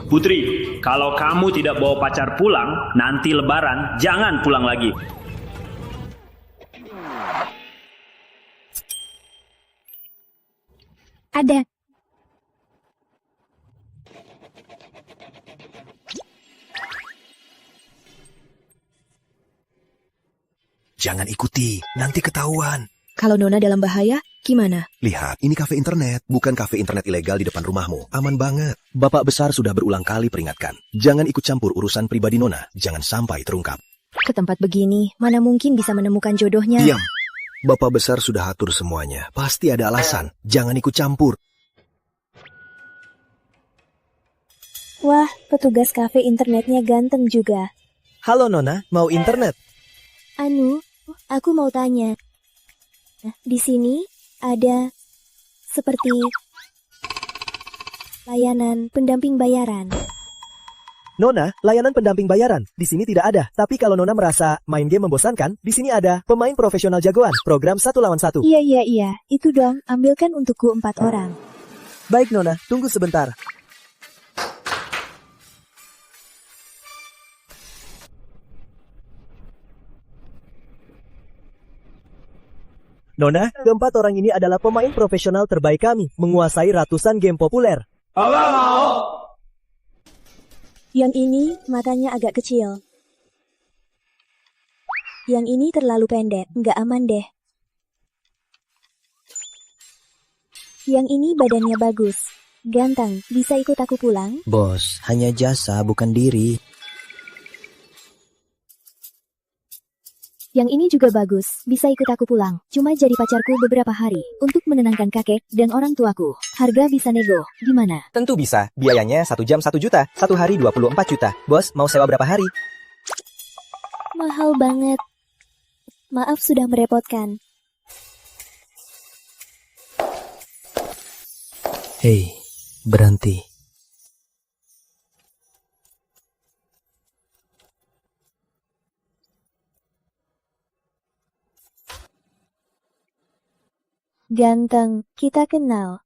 Putri, kalau kamu tidak bawa pacar pulang, nanti lebaran jangan pulang lagi. Ada. Jangan ikuti, nanti ketahuan. Kalau Nona dalam bahaya, gimana? Lihat, ini kafe internet, bukan kafe internet ilegal di depan rumahmu. Aman banget. Bapak besar sudah berulang kali peringatkan. Jangan ikut campur urusan pribadi Nona. Jangan sampai terungkap. Ke tempat begini, mana mungkin bisa menemukan jodohnya? Diam. Bapak besar sudah atur semuanya. Pasti ada alasan. Jangan ikut campur. Wah, petugas kafe internetnya ganteng juga. Halo Nona, mau internet? Anu, aku mau tanya. Di sini ada seperti layanan pendamping bayaran. Nona, layanan pendamping bayaran. Di sini tidak ada. Tapi kalau Nona merasa main game membosankan, di sini ada pemain profesional jagoan. Program 1 lawan 1. Iya. Itu dong, ambilkan untukku 4 orang. Baik Nona, tunggu sebentar. Nona, keempat orang ini adalah pemain profesional terbaik kami, menguasai ratusan game populer. Yang ini matanya agak kecil. Yang ini terlalu pendek, nggak aman deh. Yang ini badannya bagus, ganteng, bisa ikut aku pulang? Bos, hanya jasa bukan diri. Yang ini juga bagus, bisa ikut aku pulang. Cuma jadi pacarku beberapa hari, untuk menenangkan kakek dan orang tuaku. Harga bisa nego, gimana? Tentu bisa, biayanya 1 jam 1 juta, 1 hari 24 juta. Bos, mau sewa berapa hari? Mahal banget. Maaf sudah merepotkan. Hei, berhenti. Ganteng, kita kenal.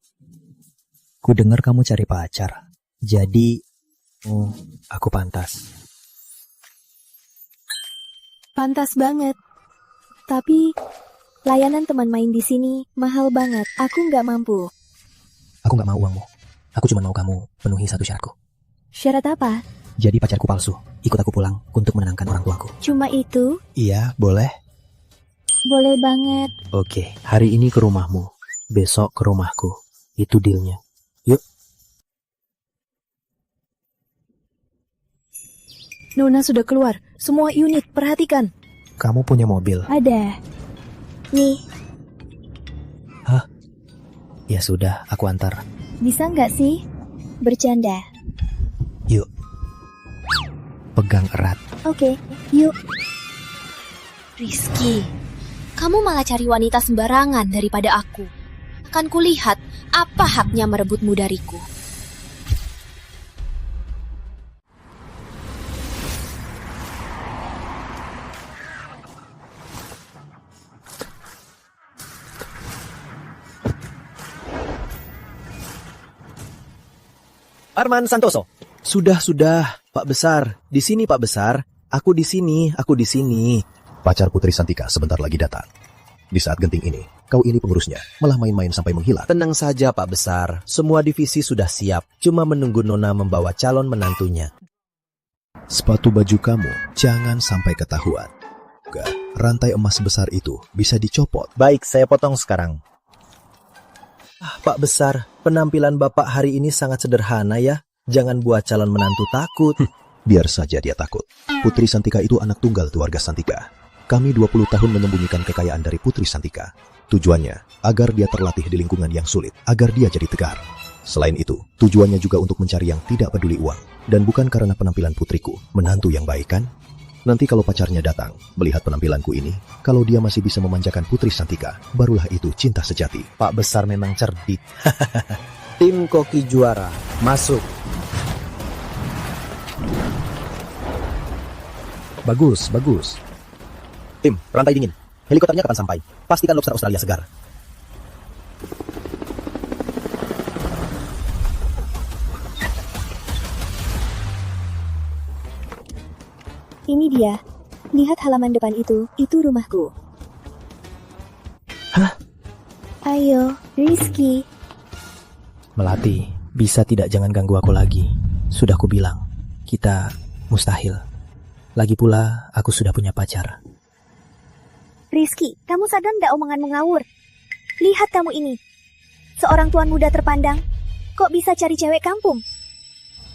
Ku dengar kamu cari pacar. Jadi, aku pantas. Pantas banget. Tapi, layanan teman main di sini mahal banget. Aku nggak mampu. Aku gak mau uangmu. Aku cuma mau kamu penuhi satu syaratku. Syarat apa? Jadi pacarku palsu. Ikut aku pulang untuk menenangkan orang tuaku. Cuma itu? Iya, boleh. Boleh banget. Oke, hari ini ke rumahmu. Besok ke rumahku. Itu dealnya. Yuk. Nona sudah keluar. Semua unit, perhatikan. Kamu punya mobil? Ada. Nih, Ya sudah, aku antar. bisa nggak sih? Bercanda. Yuk. Pegang erat. Oke, yuk. Rizky, kamu malah cari wanita sembarangan daripada aku. Akan kulihat apa haknya merebutmu dariku. Arman Santoso. Sudah, Pak Besar. Di sini, Pak Besar. Aku di sini. Pacar Putri Santika sebentar lagi datang. Di saat genting ini, kau ini pengurusnya, malah main-main sampai menghilang. Tenang saja, Pak Besar. Semua divisi sudah siap. Cuma menunggu Nona membawa calon menantunya. Sepatu baju kamu jangan sampai ketahuan. Juga, rantai emas sebesar itu bisa dicopot. Baik, saya potong sekarang. Pak Besar, penampilan Bapak hari ini sangat sederhana ya. Jangan buat calon menantu takut. Biar saja dia takut. Putri Santika itu anak tunggal keluarga Santika. Kami 20 tahun menyembunyikan kekayaan dari Putri Santika. Tujuannya, agar dia terlatih di lingkungan yang sulit, agar dia jadi tegar. Selain itu, tujuannya juga untuk mencari yang tidak peduli uang. Dan bukan karena penampilan putriku, menantu yang baik kan? Nanti kalau pacarnya datang, melihat penampilanku ini, kalau dia masih bisa memanjakan Putri Santika, barulah itu cinta sejati. Pak Besar memang cerdik. Tim Koki juara, masuk. Bagus. Tim, rantai dingin. Helikopternya kapan sampai? Pastikan lobster Australia segar. Ini dia. Lihat halaman depan itu rumahku. Hah? Ayo, Rizky. Melati, bisa tidak jangan ganggu aku lagi. Sudah ku bilang, kita mustahil. Lagi pula, aku sudah punya pacar. Rizky, kamu sadar ndak omonganmu ngawur? Lihat kamu ini. Seorang tuan muda terpandang. Kok bisa cari cewek kampung?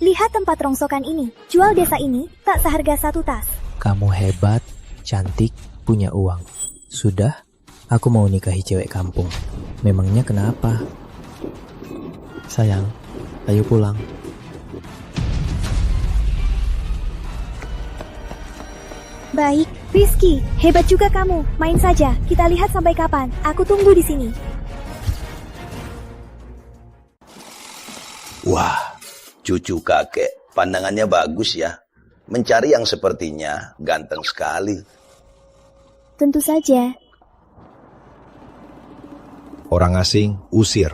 Lihat tempat rongsokan ini. Jual desa ini tak seharga 1 tas. Kamu hebat, cantik, punya uang. Sudah, aku mau nikahi cewek kampung. Memangnya kenapa? Sayang, ayo pulang. Baik, Rizky, hebat juga kamu. Main saja, kita lihat sampai kapan. Aku tunggu di sini. Wah, cucu kakek, pandangannya bagus ya. Mencari yang sepertinya ganteng sekali. Tentu saja. Orang asing, usir.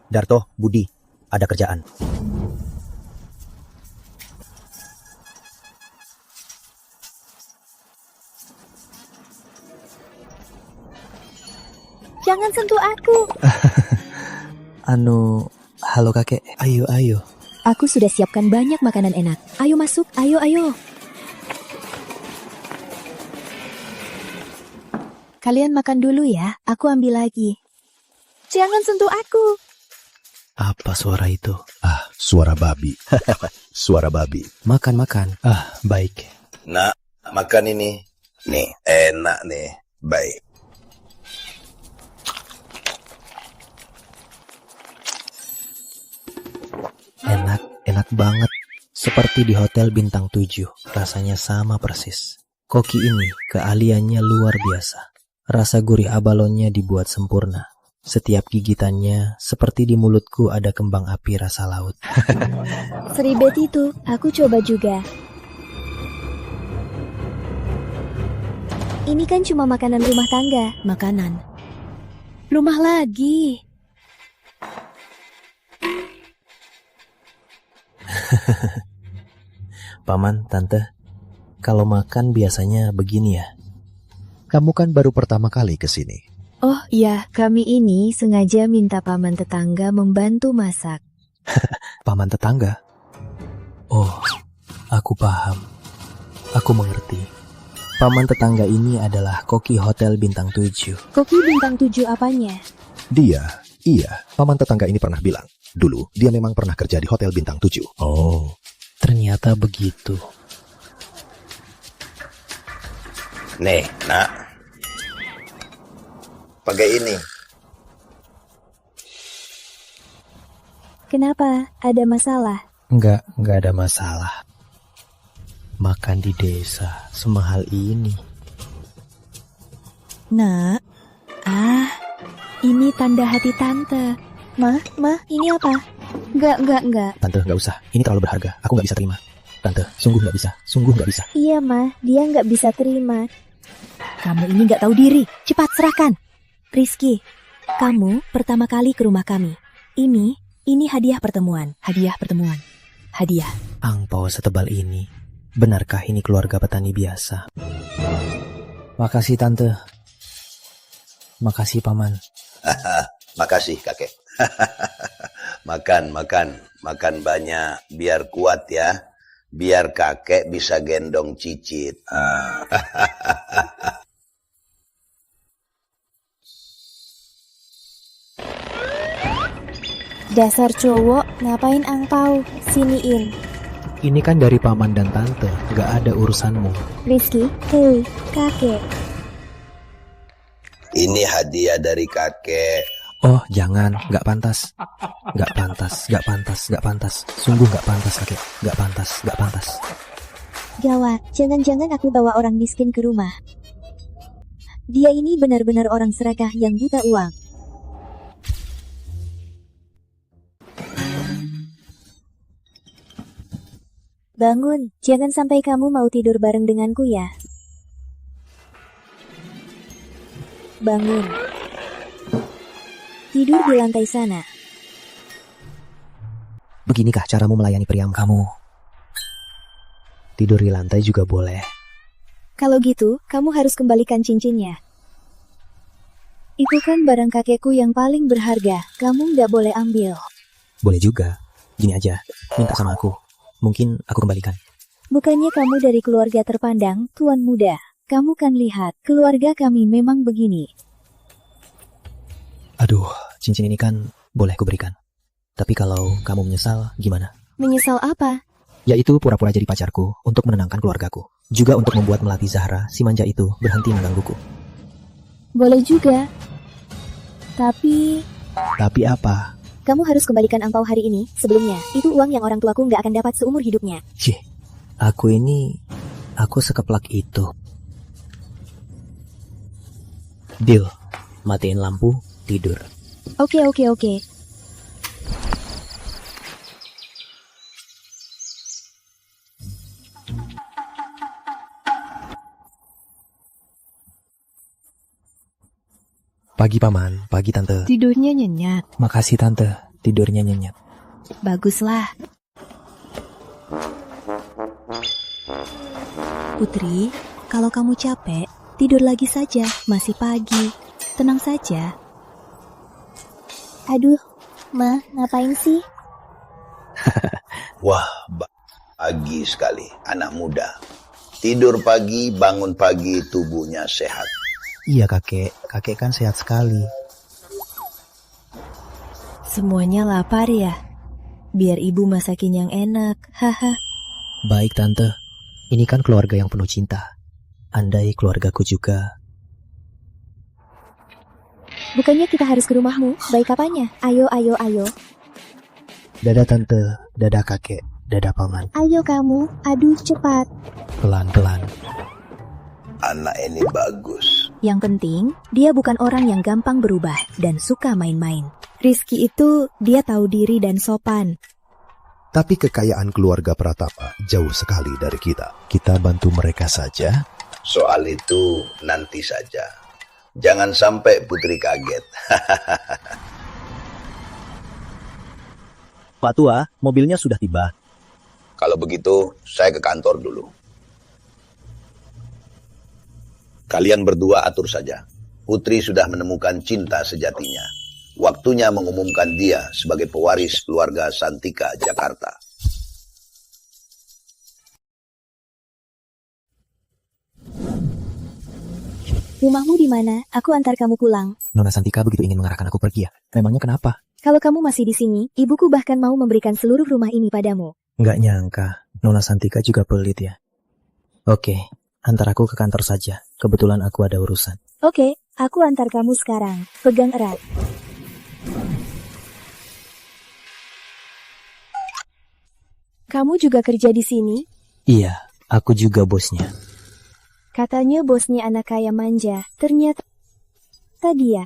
Darto, Budi, ada kerjaan. Jangan sentuh aku. Halo kakek, ayo. Aku sudah siapkan banyak makanan enak. Ayo masuk, ayo. Kalian makan dulu ya, aku ambil lagi. Jangan sentuh aku. Apa suara itu? Suara babi. Suara babi. Makan. Baik. Nak, makan ini. Nih, enak nih. Baik. Enak banget. Seperti di hotel bintang 7. Rasanya sama persis. Koki ini keahliannya luar biasa. Rasa gurih abalonnya dibuat sempurna. Setiap gigitannya seperti di mulutku ada kembang api rasa laut. Seribet itu, aku coba juga. Ini kan cuma makanan rumah tangga. Makanan. Rumah lagi. Paman, tante, kalau makan biasanya begini ya. Kamu kan baru pertama kali ke sini. Oh iya, kami ini sengaja minta paman tetangga membantu masak. Paman tetangga? Oh, aku paham. Aku mengerti. Paman tetangga ini adalah koki hotel bintang 7. Koki bintang 7 apanya? Iya, paman tetangga ini pernah bilang. Dulu, dia memang pernah kerja di hotel bintang 7. Oh, ternyata begitu. Nih, nak. Pakai ini. Kenapa? Ada masalah? Enggak ada masalah. Makan di desa semahal ini. Nak. Ini tanda hati tante. Mah, ini apa? Enggak. Tante, enggak usah. Ini terlalu berharga. Aku enggak bisa terima. Tante, sungguh enggak bisa. Iya, Mah. Dia enggak bisa terima. Kamu ini enggak tahu diri. Cepat serahkan. Rizky, kamu pertama kali ke rumah kami. Ini hadiah pertemuan. Hadiah. Angpau setebal ini. Benarkah ini keluarga petani biasa? Makasih, Tante. Makasih, Paman. Makasih, kakek. Makan banyak. Biar kuat ya. Biar kakek bisa gendong cicit. Dasar cowok, ngapain angpau? Siniin. Ini kan dari Paman dan Tante. Gak ada urusanmu. Rizky, hei, kakek. Ini hadiah dari kakek. Oh, jangan. Gak pantas. Sungguh gak pantas, kakek. Gak pantas. Gawat, jangan-jangan aku bawa orang miskin ke rumah. Dia ini benar-benar orang serakah yang buta uang. Bangun, jangan sampai kamu mau tidur bareng denganku ya. Bangun. Tidur di lantai sana. Beginikah caramu melayani priam kamu? Tidur di lantai juga boleh. Kalau gitu, kamu harus kembalikan cincinnya. Itu kan barang kakekku yang paling berharga. Kamu nggak boleh ambil. Boleh juga. Gini aja, minta sama aku. Mungkin aku kembalikan. Bukannya kamu dari keluarga terpandang, tuan muda. Kamu kan lihat, keluarga kami memang begini. Aduh, cincin ini kan boleh aku berikan. Tapi kalau kamu menyesal, gimana? Menyesal apa? Yaitu pura-pura jadi pacarku untuk menenangkan keluargaku. Juga untuk membuat Melati Zahra, si manja itu, berhenti menggangguku. Boleh juga. Tapi apa? kamu harus kembalikan angpau hari ini. Sebelumnya, itu uang yang orang tuaku nggak akan dapat seumur hidupnya. Cih, aku sekeplak itu. Deal, matiin lampu, tidur. Oke. Pagi paman, pagi tante. Tidurnya nyenyak. Makasih tante, tidurnya nyenyak. Baguslah. Putri, kalau kamu capek, tidur lagi saja. Masih pagi. Tenang saja. Aduh, Ma, ngapain sih? Wah, pagi sekali anak muda. Tidur pagi, bangun pagi, tubuhnya sehat. Iya kakek kan sehat sekali. Semuanya lapar ya? Biar ibu masakin yang enak, haha. Baik tante, ini kan keluarga yang penuh cinta. Andai keluargaku juga. Bukannya kita harus ke rumahmu? Baik apanya? Ayo. Dadah tante, dadah kakek, dadah paman. Ayo kamu, aduh cepat. Pelan-pelan. Anak ini bagus. Yang penting, dia bukan orang yang gampang berubah dan suka main-main. Rizky itu, dia tahu diri dan sopan. Tapi kekayaan keluarga Pratama jauh sekali dari kita. Kita bantu mereka saja. Soal itu nanti saja. Jangan sampai Putri kaget. Pak Tua, mobilnya sudah tiba. Kalau begitu, saya ke kantor dulu. Kalian berdua atur saja. Putri sudah menemukan cinta sejatinya. Waktunya mengumumkan dia sebagai pewaris keluarga Santika Jakarta. Rumahmu di mana? Aku antar kamu pulang. Nona Santika begitu ingin mengarahkan aku pergi ya. Memangnya kenapa? Kalau kamu masih di sini, ibuku bahkan mau memberikan seluruh rumah ini padamu. Nggak nyangka, Nona Santika juga pelit ya. Oke, antar aku ke kantor saja. Kebetulan aku ada urusan. Oke, aku antar kamu sekarang. Pegang erat. Kamu juga kerja di sini? Iya, aku juga bosnya. Katanya bosnya anak kaya manja. Ternyata dia.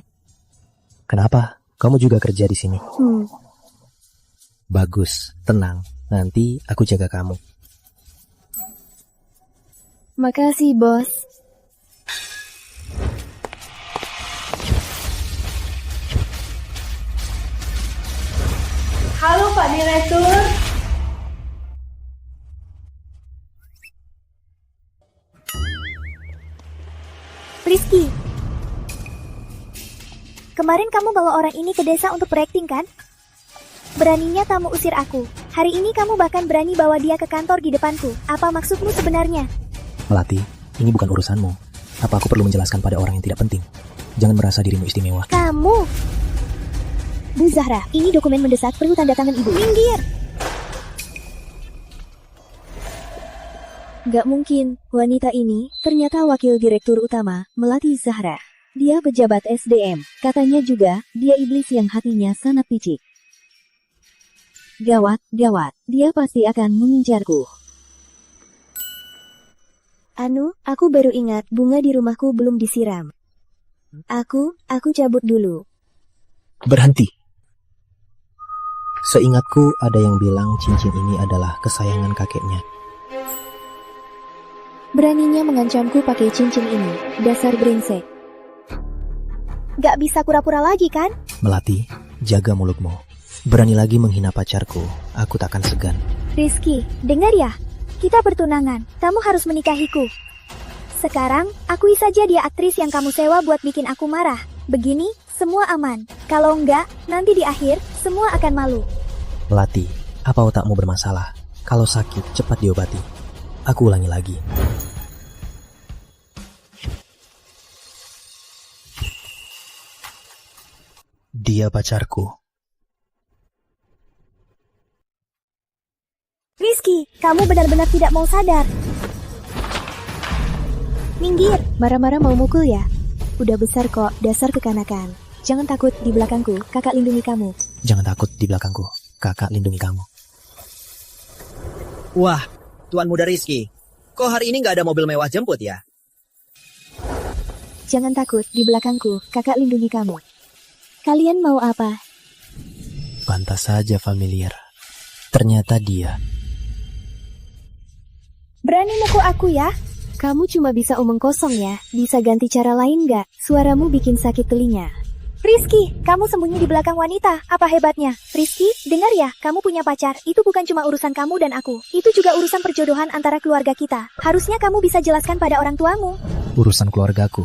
Kenapa? Kamu juga kerja di sini? Bagus, tenang. Nanti aku jaga kamu. Makasih, bos. Halo Pak Direktur. Rizky. Kemarin kamu bawa orang ini ke desa untuk berakting kan? Beraninya kamu usir aku. Hari ini kamu bahkan berani bawa dia ke kantor di depanku. Apa maksudmu sebenarnya? Melati, ini bukan urusanmu. Apa aku perlu menjelaskan pada orang yang tidak penting? Jangan merasa dirimu istimewa. Kamu! Bu Zahra, ini dokumen mendesak, perlu tanda tangan ibu. Minggir! Gak mungkin, wanita ini ternyata wakil direktur utama, Melati Zahra. Dia pejabat SDM, katanya juga, dia iblis yang hatinya sangat picik. Gawat, dia pasti akan mengincarku. Anu, aku baru ingat bunga di rumahku belum disiram. Aku cabut dulu. Berhenti. Seingatku ada yang bilang cincin ini adalah kesayangan kakeknya. Beraninya mengancamku pakai cincin ini, dasar brengsek. Gak bisa pura-pura lagi kan? Melati, jaga mulutmu. Berani lagi menghina pacarku, aku takkan segan. Rizky, dengar ya. kita bertunangan. Kamu harus menikahiku. Sekarang, akui saja dia aktris yang kamu sewa buat bikin aku marah. Begini, semua aman. Kalau enggak, nanti di akhir, semua akan malu. Melati, apa otakmu bermasalah? Kalau sakit, cepat diobati. Aku ulangi lagi. Dia pacarku. Rizky, kamu benar-benar tidak mau sadar. Minggir, marah-marah mau mukul ya? Udah besar kok, dasar kekanakan. Jangan takut, di belakangku, kakak lindungi kamu. Jangan takut, di belakangku. Kakak lindungi kamu. Wah, Tuan Muda Rizky, kok hari ini nggak ada mobil mewah jemput ya? Jangan takut, di belakangku, kakak lindungi kamu. Kalian mau apa? Pantas saja familiar. Ternyata dia. Berani mukul aku ya? Kamu cuma bisa omong kosong ya? Bisa ganti cara lain nggak? Suaramu bikin sakit telinga. Rizky, kamu sembunyi di belakang wanita. Apa hebatnya? Rizky, dengar ya, kamu punya pacar. Itu bukan cuma urusan kamu dan aku. Itu juga urusan perjodohan antara keluarga kita. Harusnya kamu bisa jelaskan pada orang tuamu. Urusan keluargaku,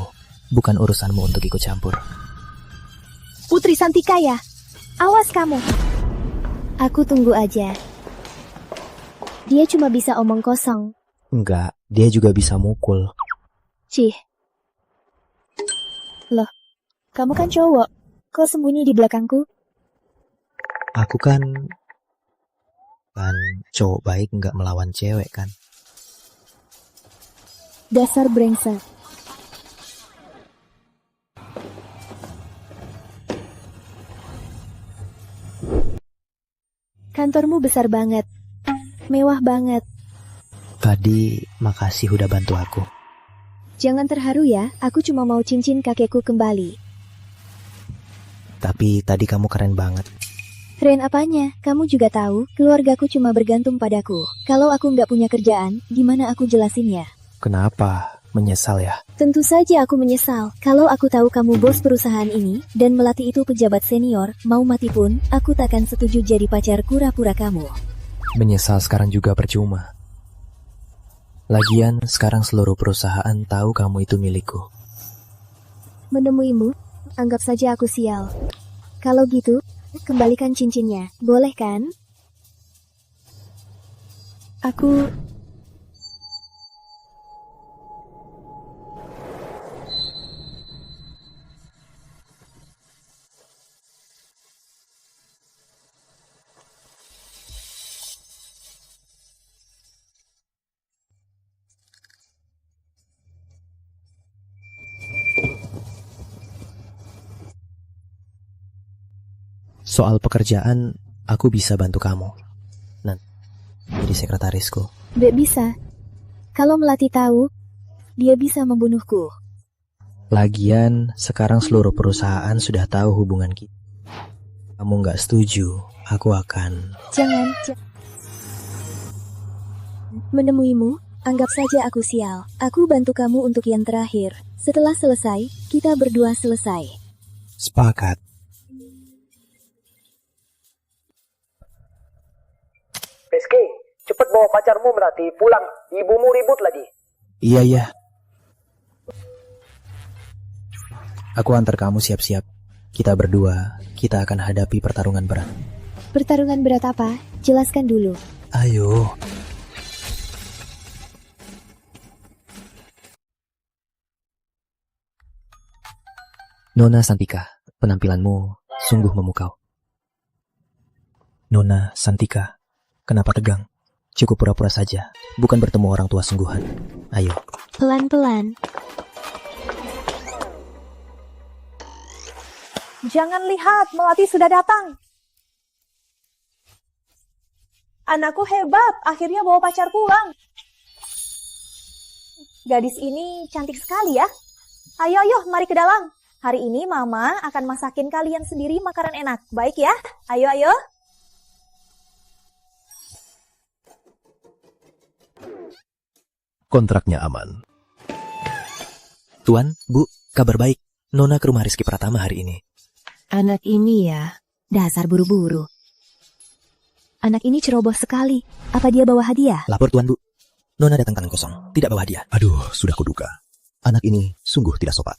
bukan urusanmu untuk ikut campur. Putri Santika ya? Awas kamu. Aku tunggu aja. Dia cuma bisa omong kosong. Enggak, dia juga bisa mukul. Cih. Loh, kamu kan cowok. Kok sembunyi di belakangku? Aku kan cowok baik, nggak melawan cewek kan. Dasar brengsek. Kantormu besar banget. Mewah banget. Tadi makasih udah bantu aku. Jangan terharu ya, aku cuma mau cincin kakekku kembali. Tapi tadi kamu keren banget. Keren apanya? Kamu juga tahu, keluargaku cuma bergantung padaku. Kalau aku nggak punya kerjaan, gimana aku jelasinnya? Kenapa? Menyesal ya? Tentu saja aku menyesal. Kalau aku tahu kamu bos perusahaan ini, dan Melati itu pejabat senior, mau mati pun, aku takkan setuju jadi pacar pura-pura kamu. Menyesal sekarang juga percuma. Lagian, sekarang seluruh perusahaan tahu kamu itu milikku. Menemuimu, anggap saja aku sial. Kalau gitu, kembalikan cincinnya, boleh kan? Aku... Soal pekerjaan, aku bisa bantu kamu. Nah, jadi sekretarisku. Nggak bisa. Kalau Melati tahu, dia bisa membunuhku. Lagian, sekarang seluruh perusahaan sudah tahu hubungan kita. Kamu nggak setuju, aku akan... Jangan. Menemuimu, anggap saja aku sial. Aku bantu kamu untuk yang terakhir. Setelah selesai, kita berdua selesai. Sepakat. Rizky, cepet bawa pacarmu Melati pulang. Ibumu ribut lagi. Iya. Aku antar kamu siap-siap. Kita berdua, kita akan hadapi pertarungan berat. Pertarungan berat apa? Jelaskan dulu. Ayo. Nona Santika, penampilanmu sungguh memukau. Nona Santika, kenapa tegang? Cukup pura-pura saja, bukan bertemu orang tua sungguhan. Ayo. Pelan-pelan. Jangan lihat, Melati sudah datang. Anakku hebat, akhirnya bawa pacar pulang. Gadis ini cantik sekali ya. Ayo, mari ke dalam. Hari ini Mama akan masakin kalian sendiri makanan enak. Baik ya? Ayo. Kontraknya aman. Tuan, Bu, kabar baik. Nona ke rumah Rizky Pratama hari ini. Anak ini ya, dasar buru-buru. Anak ini ceroboh sekali. Apa dia bawa hadiah? Lapor Tuan, Bu. Nona datang tangan kosong, tidak bawa hadiah. Aduh, sudah kuduga. Anak ini sungguh tidak sopan.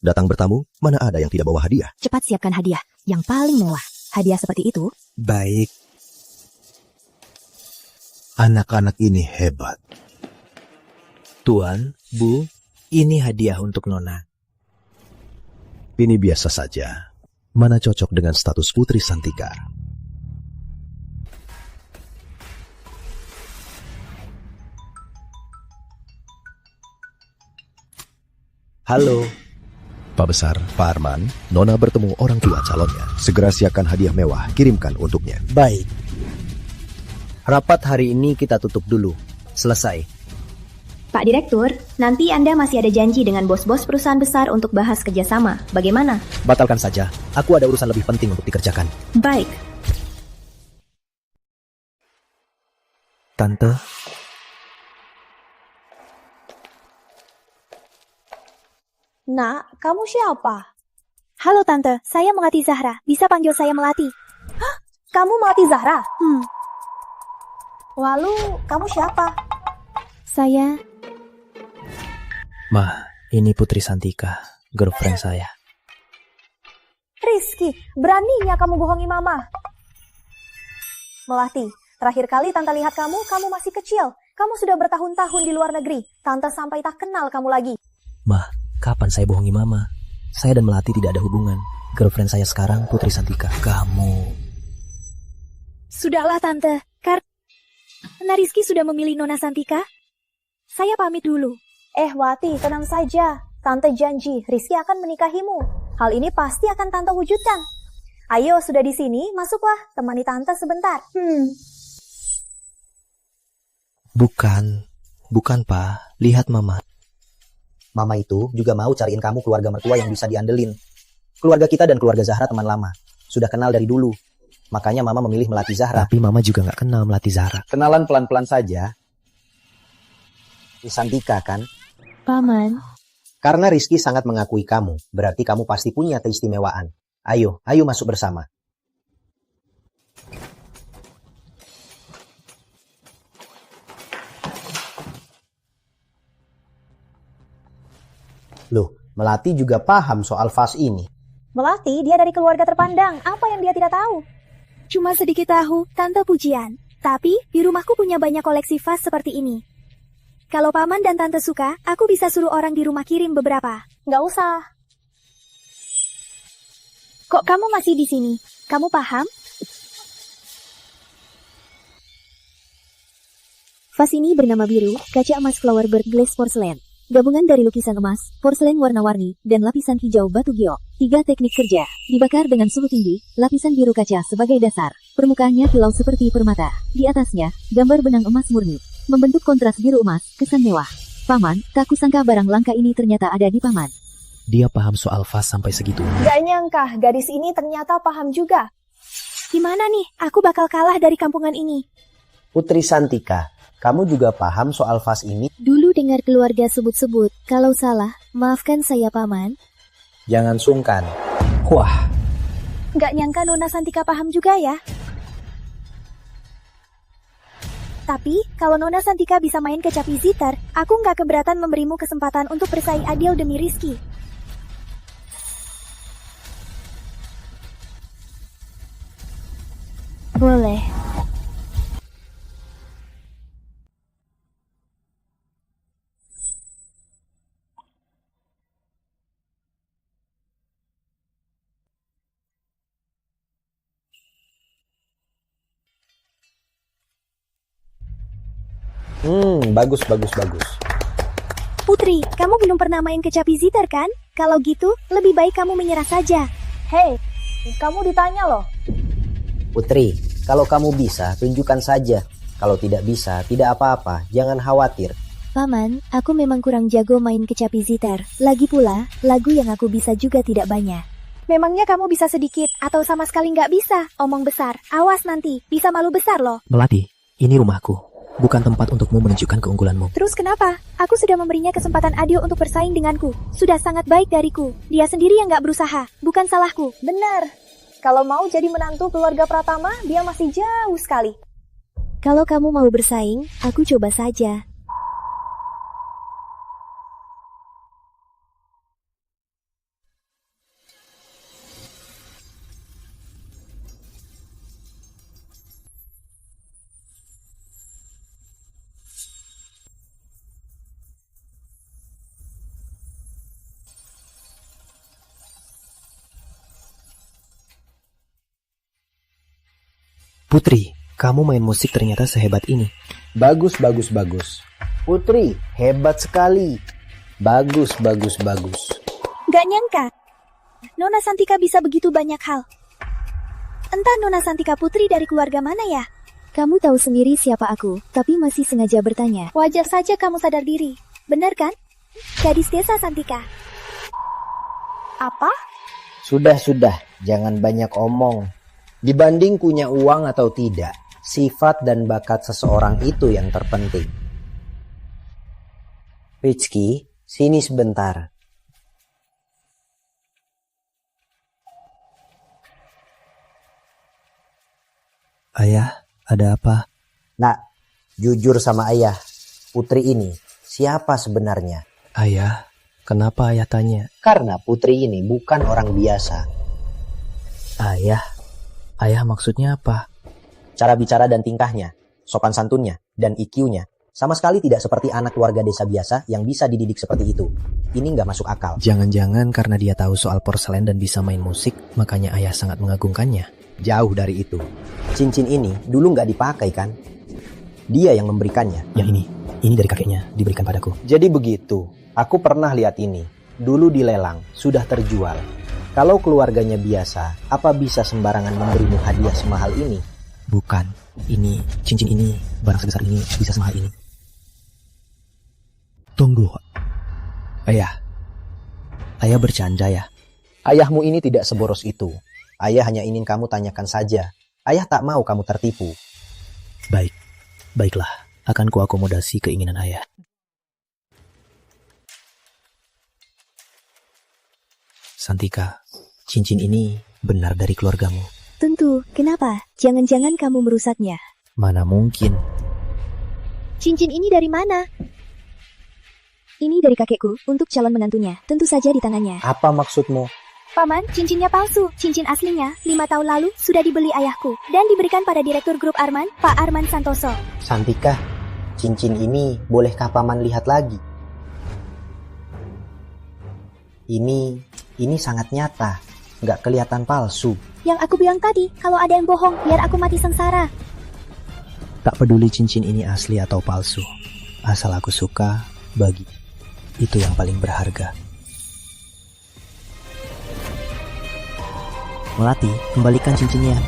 Datang bertamu, mana ada yang tidak bawa hadiah? Cepat siapkan hadiah yang paling mewah. Hadiah seperti itu. Baik. Anak-anak ini hebat. Tuan, Bu, ini hadiah untuk Nona. Ini biasa saja. Mana cocok dengan status Putri Santika. Halo. Pak Besar, Pak Arman, Nona bertemu orang tua calonnya. Segera siapkan hadiah mewah, kirimkan untuknya. Baik. Rapat hari ini kita tutup dulu. Selesai. Pak Direktur, nanti Anda masih ada janji dengan bos-bos perusahaan besar untuk bahas kerjasama. Bagaimana? Batalkan saja. Aku ada urusan lebih penting untuk dikerjakan. Baik. Tante, Nak, kamu siapa? Halo Tante, saya Melati Zahra. Bisa panggil saya Melati. Kamu Melati Zahra? Hmm, Lalu, kamu siapa? saya... Ma, ini Putri Santika, girlfriend saya. Rizky, beraninya kamu bohongi Mama. Melati, terakhir kali Tante lihat kamu masih kecil. Kamu sudah bertahun-tahun di luar negeri. Tante sampai tak kenal kamu lagi. Ma, kapan saya bohongi Mama? Saya dan Melati tidak ada hubungan. Girlfriend saya sekarang Putri Santika. Kamu... Sudahlah Tante, karena Rizky sudah memilih Nona Santika, saya pamit dulu. Wati, tenang saja. Tante janji Rizky akan menikahimu. Hal ini pasti akan Tante wujudkan. Ayo, sudah di sini, masuklah. Temani Tante sebentar. Bukan Pak. Lihat Mama. Mama itu juga mau cariin kamu keluarga mertua yang bisa diandelin. Keluarga kita dan keluarga Zahra teman lama. Sudah kenal dari dulu. Makanya Mama memilih Melati Zahra. Tapi Mama juga nggak kenal Melati Zahra. Kenalan pelan-pelan saja. Santika kan? Paman. Karena Rizky sangat mengakui kamu, berarti kamu pasti punya keistimewaan. Ayo masuk bersama. Loh, Melati juga paham soal vas ini. Melati, dia dari keluarga terpandang. Apa yang dia tidak tahu? Cuma sedikit tahu, Tante pujian. Tapi, di rumahku punya banyak koleksi vas seperti ini. Kalau Paman dan Tante suka, aku bisa suruh orang di rumah kirim beberapa. Nggak usah. Kok kamu masih di sini? Kamu paham? Vas ini bernama biru, kaca emas Flowerbird Glaze Porcelain. Gabungan dari lukisan emas, porselen warna-warni, dan lapisan hijau batu giok. 3 teknik kerja, dibakar dengan suhu tinggi, lapisan biru kaca sebagai dasar. Permukaannya kilau seperti permata. Di atasnya, gambar benang emas murni. Membentuk kontras biru emas, kesan mewah. Paman, tak kusangka barang langka ini ternyata ada di Paman. Dia paham soal vas sampai segitu. Gak nyangka, gadis ini ternyata paham juga. Gimana nih, aku bakal kalah dari kampungan ini. Putri Santika, kamu juga paham soal vas ini? Dulu dengar keluarga sebut-sebut, kalau salah, maafkan saya Paman. Jangan sungkan. Wah, Gak nyangka Nona Santika paham juga ya. Tapi, kalau Nona Santika bisa main kecapi zither, aku nggak keberatan memberimu kesempatan untuk bersaing adil demi Rizky. Boleh. Bagus. Putri, kamu belum pernah main kecapi zither kan? Kalau gitu, lebih baik kamu menyerah saja. Hei, kamu ditanya loh. Putri, kalau kamu bisa, tunjukkan saja. Kalau tidak bisa, tidak apa-apa. Jangan khawatir. Paman, aku memang kurang jago main kecapi zither. Lagi pula, lagu yang aku bisa juga tidak banyak. Memangnya kamu bisa sedikit atau sama sekali nggak bisa? Omong besar, awas nanti, bisa malu besar loh. Melati, ini rumahku. Bukan tempat untukmu menunjukkan keunggulanmu. Terus kenapa? Aku sudah memberinya kesempatan adil untuk bersaing denganku. Sudah sangat baik dariku. Dia sendiri yang nggak berusaha, bukan salahku. Benar. Kalau mau jadi menantu keluarga Pratama, dia masih jauh sekali. Kalau kamu mau bersaing, aku coba saja. Putri, kamu main musik ternyata sehebat ini. Bagus. Putri, hebat sekali. Bagus. Gak nyangka, Nona Santika bisa begitu banyak hal. Entah Nona Santika putri dari keluarga mana ya? Kamu tahu sendiri siapa aku, tapi masih sengaja bertanya. Wajar saja kamu sadar diri. Benar kan? Gadis desa Santika. Apa? Sudah, jangan banyak omong. Dibanding punya uang atau tidak, sifat dan bakat seseorang itu yang terpenting. Rizky, sini sebentar. Ayah, ada apa? Nak, jujur sama ayah. Putri ini, siapa sebenarnya? Ayah, kenapa ayah tanya? Karena putri ini bukan orang biasa. Ayah maksudnya apa? Cara bicara dan tingkahnya, sopan santunnya, dan IQ-nya sama sekali tidak seperti anak keluarga desa biasa yang bisa dididik seperti itu. Ini nggak masuk akal. Jangan-jangan karena dia tahu soal porselen dan bisa main musik, makanya ayah sangat mengagungkannya. Jauh dari itu. Cincin ini dulu nggak dipakai kan? Dia yang memberikannya. Yang ini dari kakeknya, diberikan padaku. Jadi begitu. Aku pernah lihat ini. Dulu dilelang, sudah terjual. Kalau keluarganya biasa, apa bisa sembarangan memberimu hadiah semahal ini? Bukan. Ini, cincin ini, barang sebesar ini bisa semahal ini. Tunggu. Ayah bercanda ya? Ayahmu ini tidak seboros itu. Ayah hanya ingin kamu tanyakan saja. Ayah tak mau kamu tertipu. Baiklah. Akan kuakomodasi keinginan ayah. Santika, cincin ini benar dari keluargamu. Tentu, kenapa? Jangan-jangan kamu merusaknya. Mana mungkin? Cincin ini dari mana? Ini dari kakekku untuk calon menantunya. Tentu saja di tangannya. Apa maksudmu? Paman, cincinnya palsu. Cincin aslinya 5 tahun lalu sudah dibeli ayahku dan diberikan pada Direktur Grup Arman, Pak Arman Santoso. Santika, cincin ini bolehkah Paman lihat lagi? Ini sangat nyata, nggak kelihatan palsu. Yang aku bilang tadi, kalau ada yang bohong, biar aku mati sengsara. Tak peduli cincin ini asli atau palsu. Asal aku suka, bagi. Itu yang paling berharga. Melati, kembalikan cincinnya.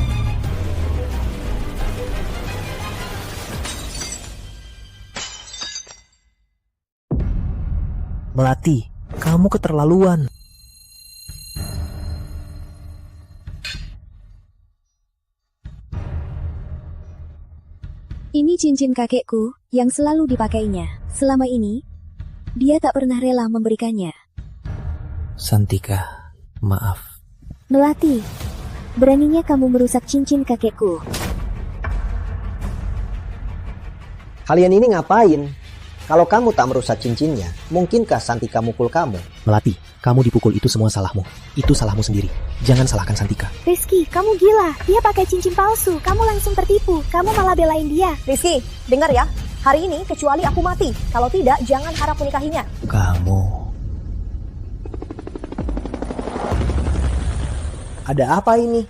Melati, kamu keterlaluan. Ini cincin kakekku yang selalu dipakainya. Selama ini, dia tak pernah rela memberikannya. Santika, maaf. Melati, beraninya kamu merusak cincin kakekku. Kalian ini ngapain? Kalau kamu tak merusak cincinnya, mungkinkah Santika mukul kamu? Melati, kamu dipukul itu semua salahmu. Itu salahmu sendiri. Jangan salahkan Santika. Rizky, kamu gila. Dia pakai cincin palsu. Kamu langsung tertipu. Kamu malah belain dia. Rizky, dengar ya. Hari ini kecuali aku mati. Kalau tidak, jangan harap menikahinya. Kamu... Ada apa ini?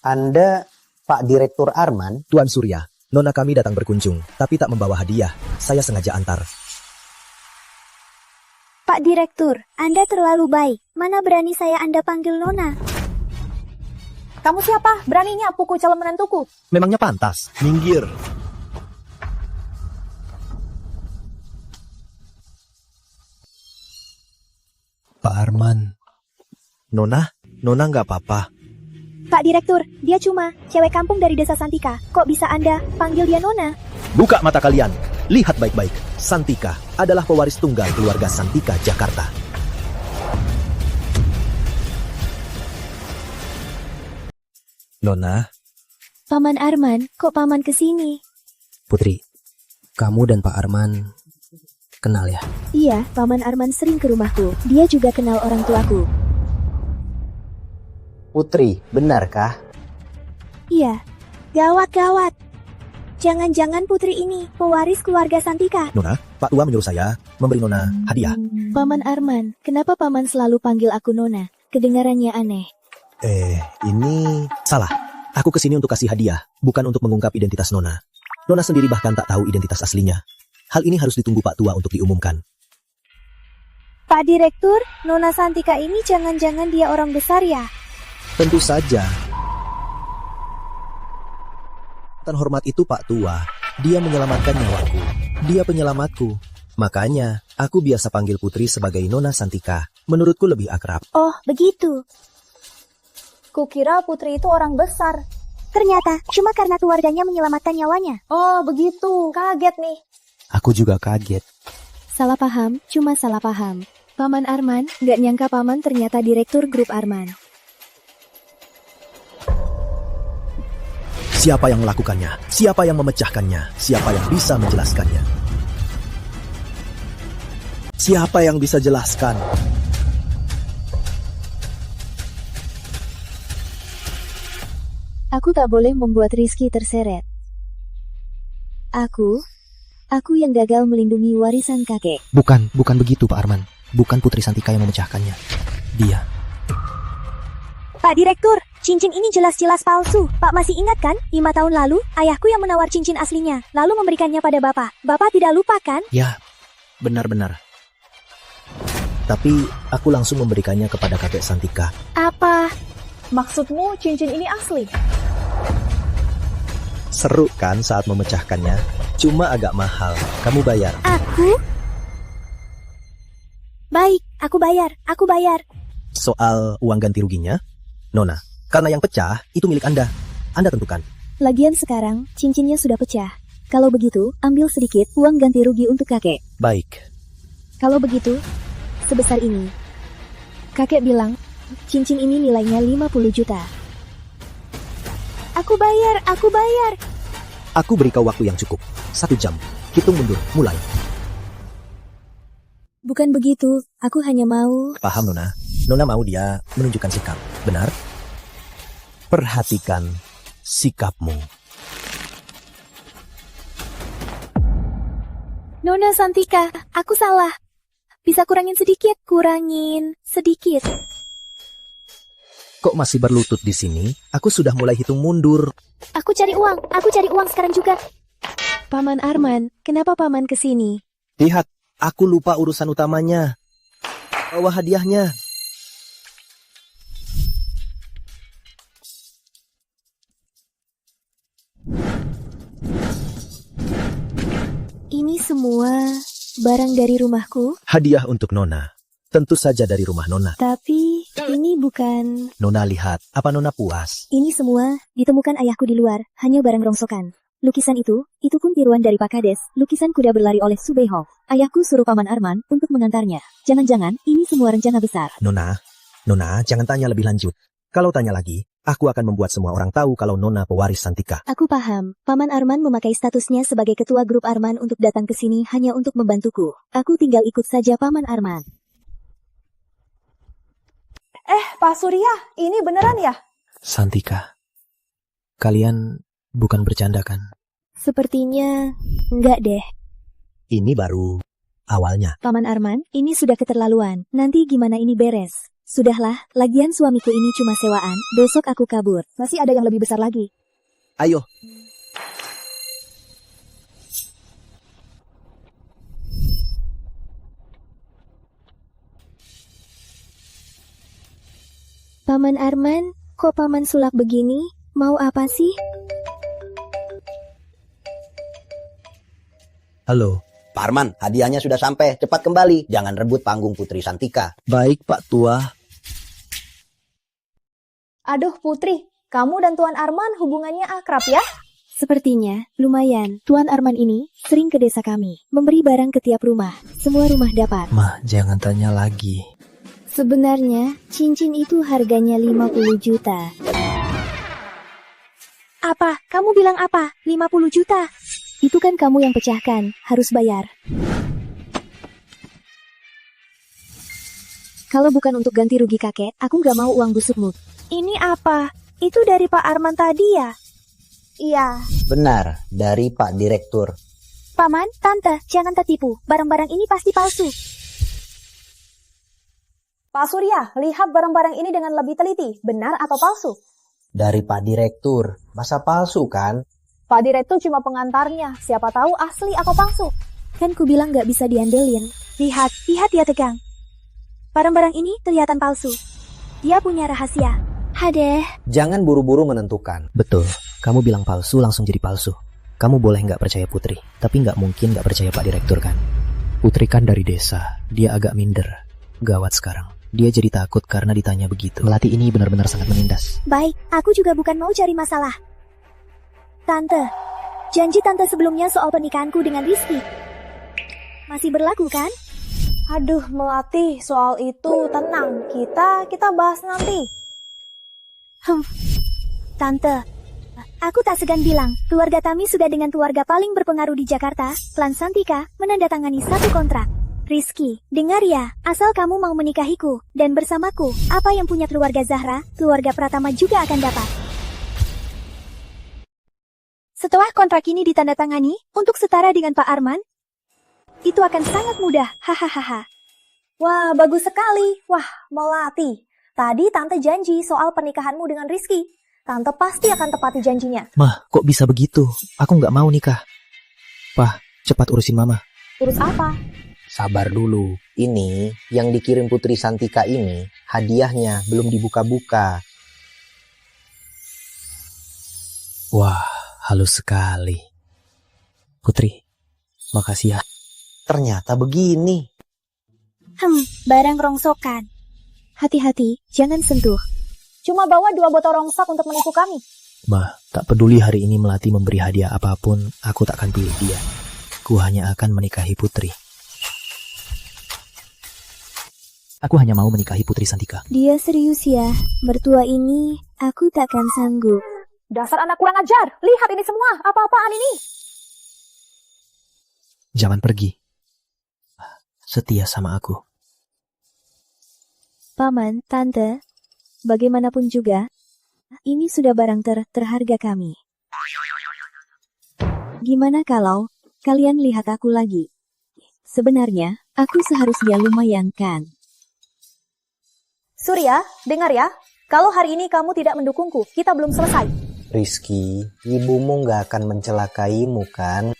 Anda Pak Direktur Arman? Tuan Surya, Nona kami datang berkunjung, tapi tak membawa hadiah. Saya sengaja antar. Pak Direktur, Anda terlalu baik. Mana berani saya Anda panggil Nona? Kamu siapa? Beraninya pukul calon menantuku. Memangnya pantas? Minggir. Pak Arman. Nona nggak apa-apa. Pak Direktur, dia cuma cewek kampung dari desa Santika. Kok bisa Anda panggil dia Nona? Buka mata kalian. Lihat baik-baik. Santika adalah pewaris tunggal keluarga Santika Jakarta. Nona. Paman Arman, kok paman kesini? Putri, kamu dan Pak Arman Kenal ya? Iya, Paman Arman sering ke rumahku. Dia juga kenal orang tuaku. Putri, benarkah? Iya. Gawat-gawat. Jangan-jangan putri ini pewaris keluarga Santika. Nona, Pak Tua menyuruh saya memberi Nona hadiah. Paman Arman, kenapa Paman selalu panggil aku Nona? Kedengarannya aneh. Ini salah. Aku kesini untuk kasih hadiah, bukan untuk mengungkap identitas Nona. Nona sendiri bahkan tak tahu identitas aslinya. Hal ini harus ditunggu Pak Tua untuk diumumkan. Pak Direktur, Nona Santika ini jangan-jangan dia orang besar ya? Tentu saja. Hormat itu Pak Tua. Dia menyelamatkan nyawaku. Dia penyelamatku. Makanya, aku biasa panggil Putri sebagai Nona Santika. Menurutku lebih akrab. Oh, begitu. Kukira Putri itu orang besar. Ternyata cuma karena keluarganya menyelamatkan nyawanya. Oh, begitu. Kaget nih. Aku juga kaget. Salah paham, cuma salah paham. Paman Arman, nggak nyangka Paman ternyata direktur grup Arman. Siapa yang melakukannya? Siapa yang memecahkannya? Siapa yang bisa menjelaskannya? Siapa yang bisa jelaskan? Aku tak boleh membuat Rizky terseret. Aku yang gagal melindungi warisan kakek. Bukan begitu Pak Arman. Bukan Putri Santika yang memecahkannya. Dia. Pak Direktur, cincin ini jelas-jelas palsu. Pak masih ingat kan? 5 tahun lalu, ayahku yang menawar cincin aslinya, lalu memberikannya pada Bapak. Bapak tidak lupa kan? Ya, benar-benar. Tapi aku langsung memberikannya kepada kakek Santika. Apa? Maksudmu cincin ini asli? Seru kan saat memecahkannya? Cuma agak mahal. Kamu bayar. Aku? Baik, aku bayar. Soal uang ganti ruginya? Nona, karena yang pecah itu milik Anda. Anda tentukan. Lagian sekarang, cincinnya sudah pecah. Kalau begitu, ambil sedikit uang ganti rugi untuk kakek. Baik. Kalau begitu, sebesar ini. Kakek bilang, cincin ini nilainya 50 juta. Aku bayar. Aku beri kau waktu yang cukup. 1 jam. Hitung mundur. Mulai. Bukan begitu, aku hanya mau... Paham, Nona. Nona mau dia menunjukkan sikap. Benar? Perhatikan sikapmu. Nona Santika, aku salah. Bisa kurangin sedikit. Kok masih berlutut di sini? Aku sudah mulai hitung mundur. Aku cari uang sekarang juga. Paman Arman, kenapa Paman kesini? Lihat, aku lupa urusan utamanya. Bawa hadiahnya. Ini semua barang dari rumahku, Hadiah untuk Nona. Tentu saja dari rumah Nona. tapi ini bukan... Nona lihat, apa Nona puas? Ini semua ditemukan ayahku di luar, hanya barang rongsokan. Lukisan itu pun tiruan dari Pak Kades, lukisan kuda berlari oleh Subeho. Ayahku suruh Paman Arman untuk mengantarnya. Jangan-jangan ini semua rencana besar. Nona, jangan tanya lebih lanjut. Kalau tanya lagi, aku akan membuat semua orang tahu kalau Nona pewaris Santika. Aku paham, Paman Arman memakai statusnya sebagai ketua grup Arman untuk datang ke sini hanya untuk membantuku. Aku tinggal ikut saja Paman Arman. Pak Surya, ini beneran ya? Santika. Kalian bukan bercanda kan? Sepertinya enggak deh. Ini baru awalnya. Paman Arman, ini sudah keterlaluan. Nanti gimana ini beres? Sudahlah, lagian suamiku ini cuma sewaan. Besok aku kabur. Masih ada yang lebih besar lagi. Ayo. Paman Arman, kok Paman sulak begini? Mau apa sih? Halo. Pak Arman, hadiahnya sudah sampai. Cepat kembali. Jangan rebut panggung Putri Santika. Baik, Pak Tua. Aduh Putri, kamu dan Tuan Arman hubungannya akrab ya? Sepertinya, lumayan. Tuan Arman ini sering ke desa kami. Memberi barang ke tiap rumah. Semua rumah dapat. Mah, jangan tanya lagi. Sebenarnya, cincin itu harganya 50 juta. Apa? Kamu bilang apa? 50 juta? Itu kan kamu yang pecahkan, harus bayar. Kalau bukan untuk ganti rugi kakek, aku nggak mau uang busukmu. Ini apa? Itu dari Pak Arman tadi ya? Iya. Benar, dari Pak Direktur. Paman, Tante, jangan tertipu. Barang-barang ini pasti palsu. Pak Surya, lihat barang-barang ini dengan lebih teliti. Benar atau palsu? Dari Pak Direktur. Masa palsu kan? Pak Direktur cuma pengantarnya. Siapa tahu asli atau palsu. Kan ku bilang nggak bisa diandelin. Lihat ya Tegang. Barang-barang ini kelihatan palsu. Dia punya rahasia. Hadeh. Jangan buru-buru menentukan. Betul, kamu bilang palsu langsung jadi palsu. Kamu boleh nggak percaya Putri, tapi nggak mungkin nggak percaya Pak Direktur kan? Putri kan dari desa, dia agak minder. Gawat sekarang, dia jadi takut karena ditanya begitu. Melati ini benar-benar sangat menindas. Baik, aku juga bukan mau cari masalah. Tante, janji Tante sebelumnya soal pernikahanku dengan Rizky masih berlaku kan? Aduh, Melati, soal itu tenang. Kita bahas nanti. Tante, aku tak segan bilang, keluarga kami sudah dengan keluarga paling berpengaruh di Jakarta, Klan Santika, menandatangani satu kontrak. Rizky, dengar ya, asal kamu mau menikahiku, dan bersamaku, apa yang punya keluarga Zahra, keluarga Pratama juga akan dapat. Setelah kontrak ini ditandatangani, untuk setara dengan Pak Arman, itu akan sangat mudah, hahaha. Wah, bagus sekali. Wah, Melati. Tadi Tante janji soal pernikahanmu dengan Rizky. Tante pasti akan tepati janjinya. Mah, kok bisa begitu? Aku nggak mau nikah. Pah, cepat urusin Mama. Urus apa? Sabar dulu. Ini, yang dikirim Putri Santika ini, hadiahnya belum dibuka-buka. Wah, halus sekali. Putri, makasih ya. Ternyata begini. Barang rongsokan. Hati-hati, jangan sentuh. Cuma bawa 2 botol rongsak untuk menipu kami. Mah, tak peduli hari ini Melati memberi hadiah apapun, aku tak akan pilih dia. Ku hanya akan menikahi Putri. Aku hanya mau menikahi Putri Santika. Dia serius ya, mertua ini, aku takkan sanggup. Dasar anak kurang ajar, lihat ini semua, apa-apaan ini? Jangan pergi. Setia sama aku. Paman, Tante, bagaimanapun juga, ini sudah barang terharga kami. Gimana kalau kalian lihat aku lagi? Sebenarnya, aku seharusnya lumayan kan? Surya, dengar ya, kalau hari ini kamu tidak mendukungku, kita belum selesai. Rizky, ibumu nggak akan mencelakaimu kan?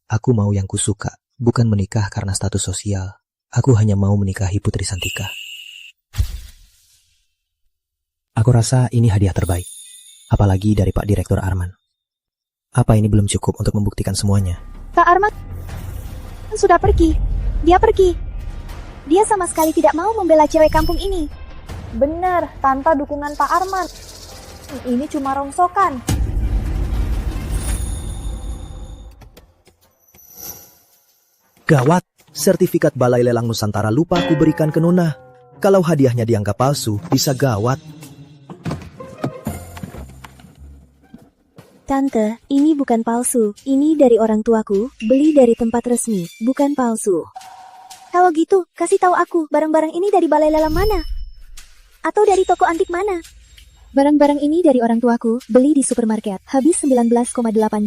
Aku mau yang kusuka, bukan menikah karena status sosial. Aku hanya mau menikahi Putri Santika. Aku rasa ini hadiah terbaik. Apalagi dari Pak Direktur Arman. Apa ini belum cukup untuk membuktikan semuanya? Pak Arman sudah pergi. Dia pergi. Dia sama sekali tidak mau membela cewek kampung ini. Benar, tanpa dukungan Pak Arman. Ini cuma rongsokan. Gawat, sertifikat Balai Lelang Nusantara lupa aku berikan ke Nona. Kalau hadiahnya dianggap palsu, bisa gawat. Tante, ini bukan palsu. Ini dari orang tuaku, beli dari tempat resmi, bukan palsu. Kalau gitu, kasih tahu aku, barang-barang ini dari Balai Lelang mana? Atau dari toko antik mana? Barang-barang ini dari orang tuaku, beli di supermarket. Habis 19,8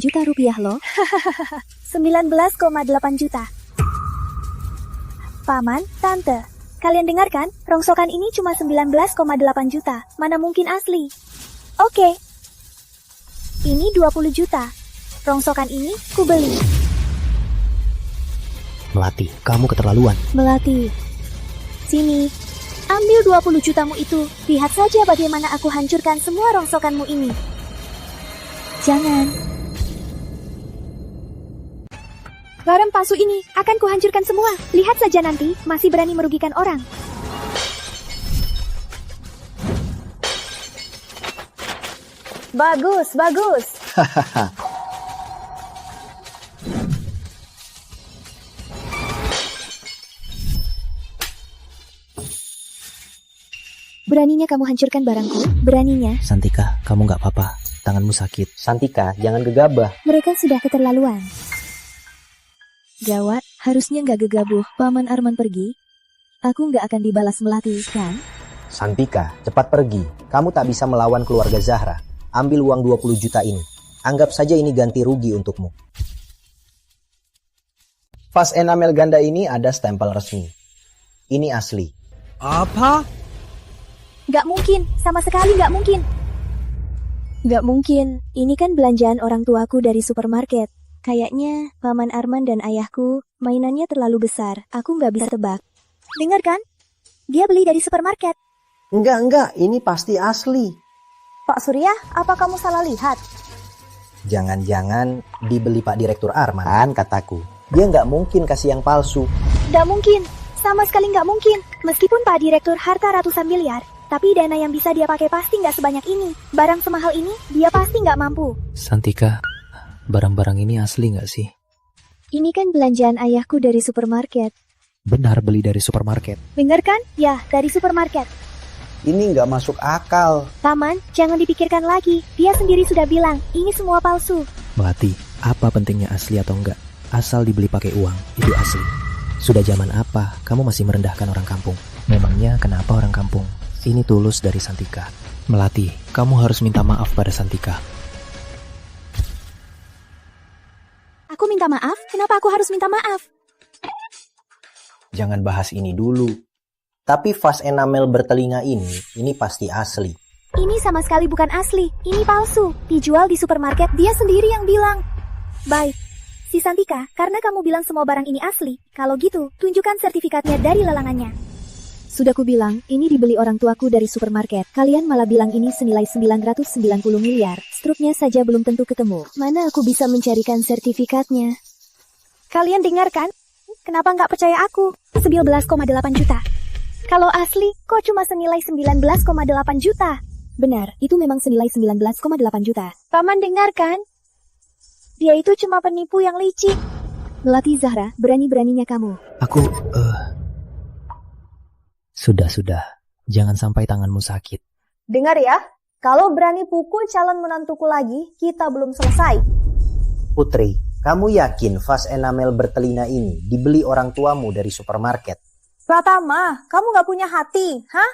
juta rupiah loh. 19,8 juta. Paman, Tante, kalian dengarkan? Rongsokan ini cuma 19,8 juta. Mana mungkin asli? Oke. Ini 20 juta. Rongsokan ini ku beli. Melati, kamu keterlaluan. Melati, sini. Ambil 20 jutamu itu. Lihat saja bagaimana aku hancurkan semua rongsokanmu ini. Jangan. Barang palsu ini akan kuhancurkan semua. Lihat saja nanti, masih berani merugikan orang. Bagus, bagus. Beraninya kamu hancurkan barangku? Beraninya? Santika, kamu nggak apa-apa. Tanganmu sakit. Santika, jangan gegabah. Mereka sudah keterlaluan. Gawat, Harusnya nggak gegabah, Paman Arman pergi. Aku nggak akan dibalas Melati, kan? Santika, cepat pergi. Kamu tak bisa melawan keluarga Zahra. Ambil uang 20 juta ini. Anggap saja ini ganti rugi untukmu. Vas enamel ganda ini ada stempel resmi. Ini asli. Apa? Nggak mungkin, sama sekali nggak mungkin. Nggak mungkin, ini kan belanjaan orang tuaku dari supermarket. Kayaknya Paman Arman dan ayahku mainannya terlalu besar. Aku nggak bisa tebak. Dengar kan? Dia beli dari supermarket. Enggak, ini pasti asli. Pak Surya, apa kamu salah lihat? Jangan-jangan dibeli Pak Direktur Arman, kan kataku. Dia nggak mungkin kasih yang palsu. Nggak mungkin, sama sekali nggak mungkin. Meskipun Pak Direktur harta ratusan miliar, tapi dana yang bisa dia pakai pasti nggak sebanyak ini. Barang semahal ini, dia pasti nggak mampu. Santika, barang-barang ini asli nggak sih? Ini kan belanjaan ayahku dari supermarket. Benar beli dari supermarket. Dengar kan? Ya, dari supermarket. Ini nggak masuk akal. Paman, jangan dipikirkan lagi. Dia sendiri sudah bilang, ini semua palsu. Melati, apa pentingnya asli atau enggak? Asal dibeli pakai uang, itu asli. Sudah zaman apa kamu masih merendahkan orang kampung? Memangnya kenapa orang kampung? Ini tulus dari Santika. Melati, kamu harus minta maaf pada Santika. Aku minta maaf? Kenapa aku harus minta maaf? Jangan bahas ini dulu. Tapi vas enamel bertelinga ini pasti asli. Ini sama sekali bukan asli. Ini palsu. Dijual di supermarket, dia sendiri yang bilang. Baik. Si Santika, karena kamu bilang semua barang ini asli, kalau gitu, tunjukkan sertifikatnya dari lelangannya. Sudah ku bilang, ini dibeli orang tuaku dari supermarket. Kalian malah bilang ini senilai 990 miliar. Struknya saja belum tentu ketemu. Mana aku bisa mencarikan sertifikatnya? Kalian dengar kan? Kenapa nggak percaya aku? 11,8 juta. Kalau asli, kok cuma senilai 19,8 juta? Benar, itu memang senilai 19,8 juta. Paman dengar kan? Dia itu cuma penipu yang licik. Melati Zahra, berani-beraninya kamu. Aku, Sudah. Jangan sampai tanganmu sakit. Dengar ya, kalau berani pukul calon menantuku lagi, kita belum selesai. Putri, kamu yakin vas enamel bertelinga ini dibeli orang tuamu dari supermarket? Pratama, kamu gak punya hati, hah?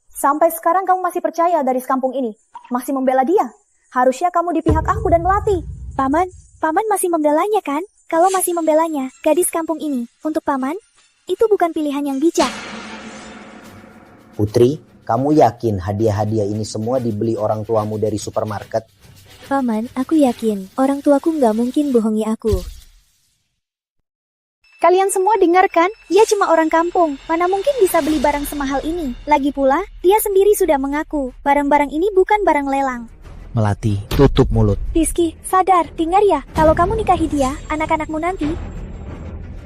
Sampai sekarang kamu masih percaya gadis kampung ini? Masih membela dia? Harusnya kamu di pihak aku dan Melati. Paman masih membelanya kan? Kalau masih membelanya, gadis kampung ini, untuk Paman, itu bukan pilihan yang bijak. Putri, kamu yakin hadiah-hadiah ini semua dibeli orang tuamu dari supermarket? Paman, aku yakin, orang tuaku nggak mungkin bohongi aku. Kalian semua dengar kan? Dia cuma orang kampung, mana mungkin bisa beli barang semahal ini. Lagi pula, dia sendiri sudah mengaku, barang-barang ini bukan barang lelang. Melati, tutup mulut. Rizky, sadar, dengar ya, kalau kamu nikahi dia, anak-anakmu nanti,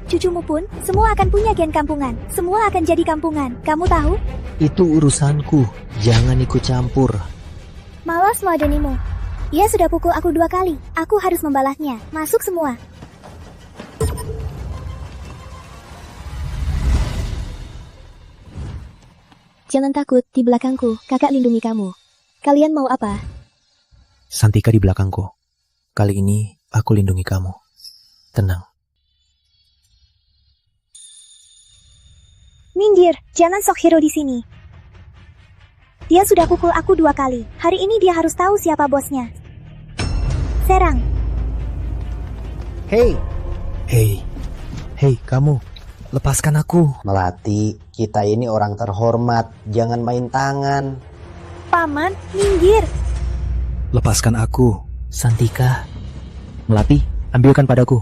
cucumu pun, semua akan punya gen kampungan. Semua akan jadi kampungan, kamu tahu? Itu urusanku, jangan ikut campur. Malas meladenimu. Dia sudah pukul aku 2 kali, aku harus membalasnya. Masuk semua. Jangan takut, di belakangku, kakak lindungi kamu. Kalian mau apa? Santika di belakangku. Kali ini, aku lindungi kamu. Tenang. Minggir, jangan sok hero di sini. Dia sudah pukul aku 2 kali. Hari ini dia harus tahu siapa bosnya. Serang. Hei, kamu. Lepaskan aku. Melati, kita ini orang terhormat. Jangan main tangan. Paman, minggir. Lepaskan aku. Santika. Melati, ambilkan padaku.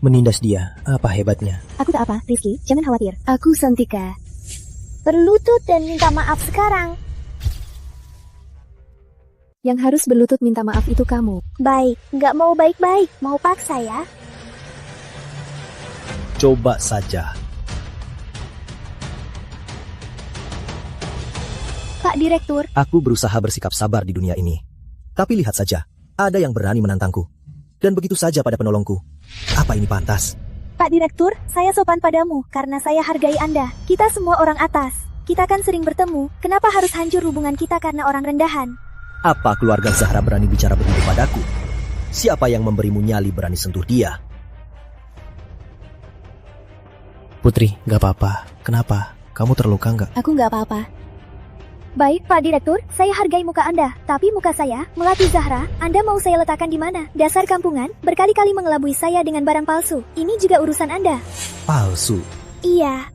Menindas dia, apa hebatnya? Aku tak apa, Rizky, jangan khawatir. Aku Santika. Berlutut dan minta maaf sekarang. Yang harus berlutut minta maaf itu kamu. Baik, nggak mau baik-baik, mau paksa ya. Coba saja. Pak Direktur. Aku berusaha bersikap sabar di dunia ini. Tapi lihat saja, ada yang berani menantangku. Dan begitu saja pada penolongku. Apa ini pantas? Pak Direktur, saya sopan padamu karena saya hargai Anda. Kita semua orang atas. Kita kan sering bertemu. Kenapa harus hancur hubungan kita karena orang rendahan? Apa keluarga Zahra berani bicara begitu padaku? Siapa yang memberimu nyali berani sentuh dia? Putri, gak apa-apa. Kenapa? Kamu terluka nggak? Aku nggak apa-apa. Baik, Pak Direktur, saya hargai muka Anda. Tapi muka saya, Melati Zahra, Anda mau saya letakkan di mana? Dasar kampungan, berkali-kali mengelabui saya dengan barang palsu. Ini juga urusan Anda. Palsu. Iya.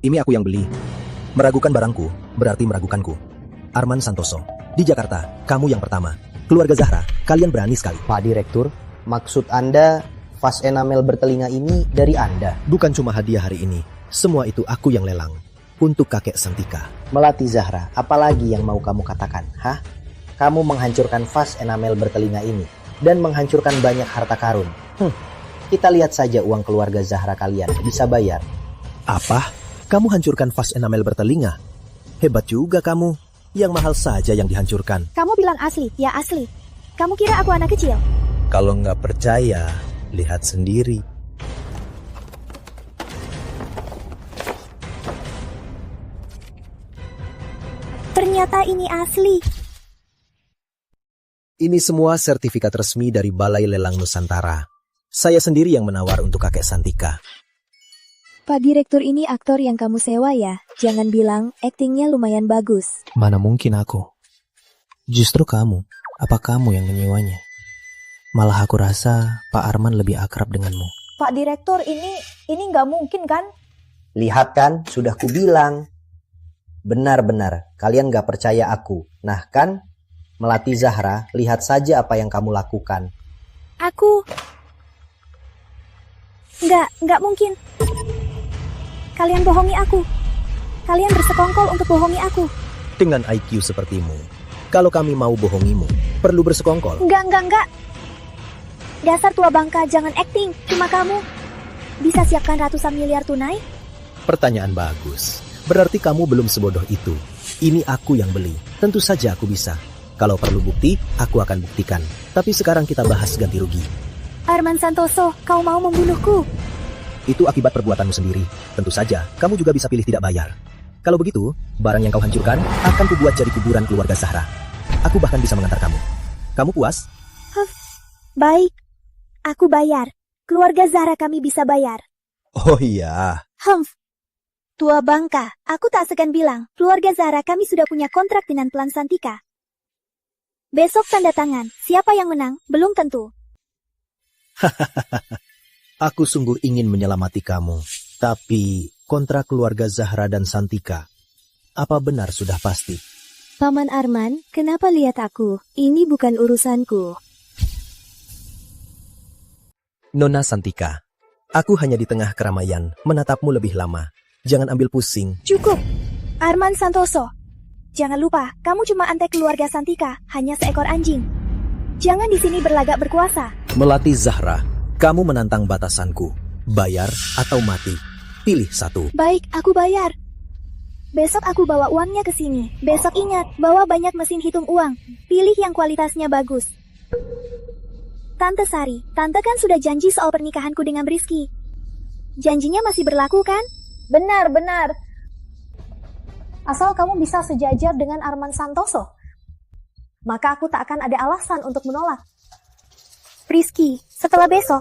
Ini aku yang beli. Meragukan barangku, berarti meragukanku. Arman Santoso. Di Jakarta, kamu yang pertama. Keluarga Zahra, kalian berani sekali. Pak Direktur, maksud Anda vas enamel bertelinga ini dari Anda? Bukan cuma hadiah hari ini. Semua itu aku yang lelang. Untuk kakek Santika. Melati Zahra, apalagi yang mau kamu katakan? Hah? Kamu menghancurkan vas enamel bertelinga ini dan menghancurkan banyak harta karun. Kita lihat saja uang keluarga Zahra kalian bisa bayar. Apa? Kamu hancurkan vas enamel bertelinga? Hebat juga kamu. Yang mahal saja yang dihancurkan. Kamu bilang asli, ya asli. Kamu kira aku anak kecil? Kalau nggak percaya, lihat sendiri. Ternyata ini asli. Ini semua sertifikat resmi dari Balai Lelang Nusantara. Saya sendiri yang menawar untuk kakek Santika. Pak Direktur, ini aktor yang kamu sewa ya? Jangan bilang aktingnya lumayan bagus. Mana mungkin aku? Justru kamu. Apa kamu yang menyewanya? Malah aku rasa Pak Arman lebih akrab denganmu. Pak Direktur, ini nggak mungkin kan? Lihat kan, sudah kubilang. Benar-benar, kalian gak percaya aku. Nah kan, Melati Zahra, lihat saja apa yang kamu lakukan. Aku... Nggak mungkin. Kalian bohongi aku. Kalian bersekongkol untuk bohongi aku. Dengan IQ sepertimu, kalau kami mau bohongimu, perlu bersekongkol. Enggak. Dasar tua bangka, jangan acting. Cuma kamu bisa siapkan ratusan miliar tunai? Pertanyaan bagus. Berarti kamu belum sebodoh itu. Ini aku yang beli. Tentu saja aku bisa. Kalau perlu bukti, aku akan buktikan. Tapi sekarang kita bahas ganti rugi. Arman Santoso, kau mau membunuhku? Itu akibat perbuatanmu sendiri. Tentu saja, kamu juga bisa pilih tidak bayar. Kalau begitu, barang yang kau hancurkan akan kubuat jadi kuburan keluarga Zahra. Aku bahkan bisa mengantar kamu. Kamu puas? Baik. Aku bayar. Keluarga Zahra kami bisa bayar. Oh iya. Tua bangka, aku tak segan bilang, keluarga Zahra kami sudah punya kontrak dengan Plan Santika. Besok tanda tangan, siapa yang menang, belum tentu. Aku sungguh ingin menyelamati kamu. Tapi, kontrak keluarga Zahra dan Santika, apa benar sudah pasti? Paman Arman, kenapa lihat aku? Ini bukan urusanku. Nona Santika, aku hanya di tengah keramaian, menatapmu lebih lama. Jangan ambil pusing. Cukup. Arman Santoso. Jangan lupa, kamu cuma antek keluarga Santika, hanya seekor anjing. Jangan di sini berlagak berkuasa. Melati Zahra, kamu menantang batasanku. Bayar atau mati. Pilih satu. Baik, aku bayar. Besok aku bawa uangnya ke sini. Besok ingat, bawa banyak mesin hitung uang. Pilih yang kualitasnya bagus. Tante Sari, tante kan sudah janji soal pernikahanku dengan Rizky. Janjinya masih berlaku kan? Benar. Asal kamu bisa sejajar dengan Arman Santoso, maka aku tak akan ada alasan untuk menolak. Rizky, setelah besok,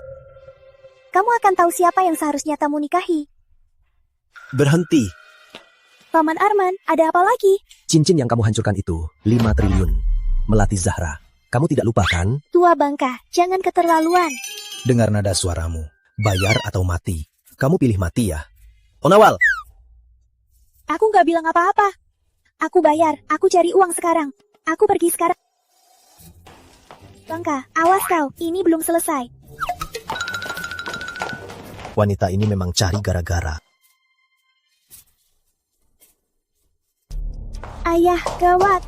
kamu akan tahu siapa yang seharusnya kamu nikahi. Berhenti. Paman Arman, ada apa lagi? Cincin yang kamu hancurkan itu, 5 triliun. Melati Zahra, kamu tidak lupa kan? Tua bangka, jangan keterlaluan. Dengar nada suaramu, bayar atau mati. Kamu pilih mati ya? Onawal! Aku nggak bilang apa-apa. Aku bayar, aku cari uang sekarang. Aku pergi sekarang. Bangka, awas kau, ini belum selesai. Wanita ini memang cari gara-gara. Ayah, gawat.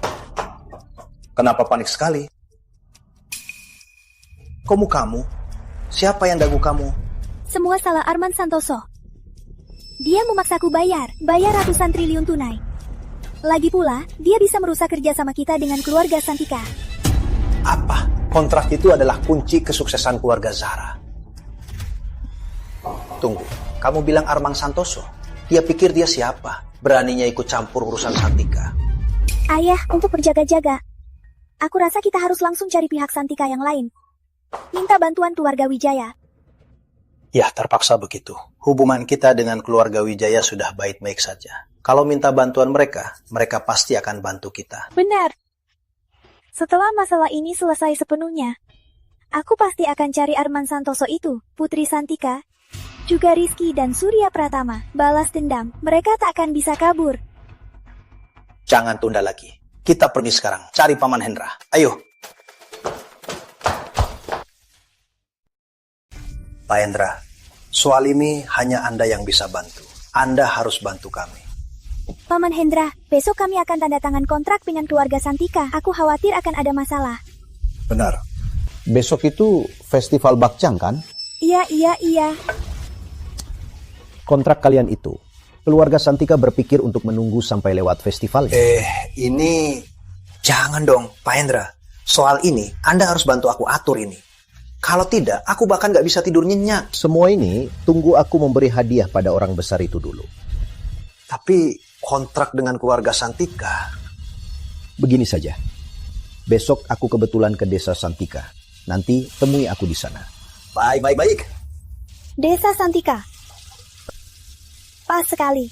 Kenapa panik sekali? Kamu? Siapa yang dagu kamu? Semua salah Arman Santoso. Dia memaksaku bayar ratusan triliun tunai. Lagi pula, dia bisa merusak kerjasama kita dengan keluarga Santika. Apa? Kontrak itu adalah kunci kesuksesan keluarga Zahra. Tunggu, kamu bilang Arman Santoso? Dia pikir dia siapa? Beraninya ikut campur urusan Santika. Ayah, untuk berjaga-jaga. Aku rasa kita harus langsung cari pihak Santika yang lain. Minta bantuan keluarga Wijaya. Ya, terpaksa begitu. Hubungan kita dengan keluarga Wijaya sudah baik-baik saja. Kalau minta bantuan mereka, mereka pasti akan bantu kita. Benar. Setelah masalah ini selesai sepenuhnya, aku pasti akan cari Arman Santoso itu, Putri Santika, juga Rizky dan Surya Pratama. Balas dendam, mereka tak akan bisa kabur. Jangan tunda lagi. Kita pergi sekarang, cari Paman Hendra. Ayo. Pak Hendra, soal ini hanya Anda yang bisa bantu. Anda harus bantu kami. Paman Hendra, besok kami akan tanda tangan kontrak dengan keluarga Santika. Aku khawatir akan ada masalah. Benar. Besok itu festival bakcang kan? Iya. Kontrak kalian itu, keluarga Santika berpikir untuk menunggu sampai lewat festivalnya. Ini... Jangan dong, Pak Hendra. Soal ini, Anda harus bantu aku atur ini. Kalau tidak, aku bahkan gak bisa tidur nyenyak. Semua ini, tunggu aku memberi hadiah pada orang besar itu dulu. Tapi kontrak dengan keluarga Santika... Begini saja. Besok aku kebetulan ke desa Santika. Nanti temui aku di sana. Baik. Desa Santika. Pas sekali.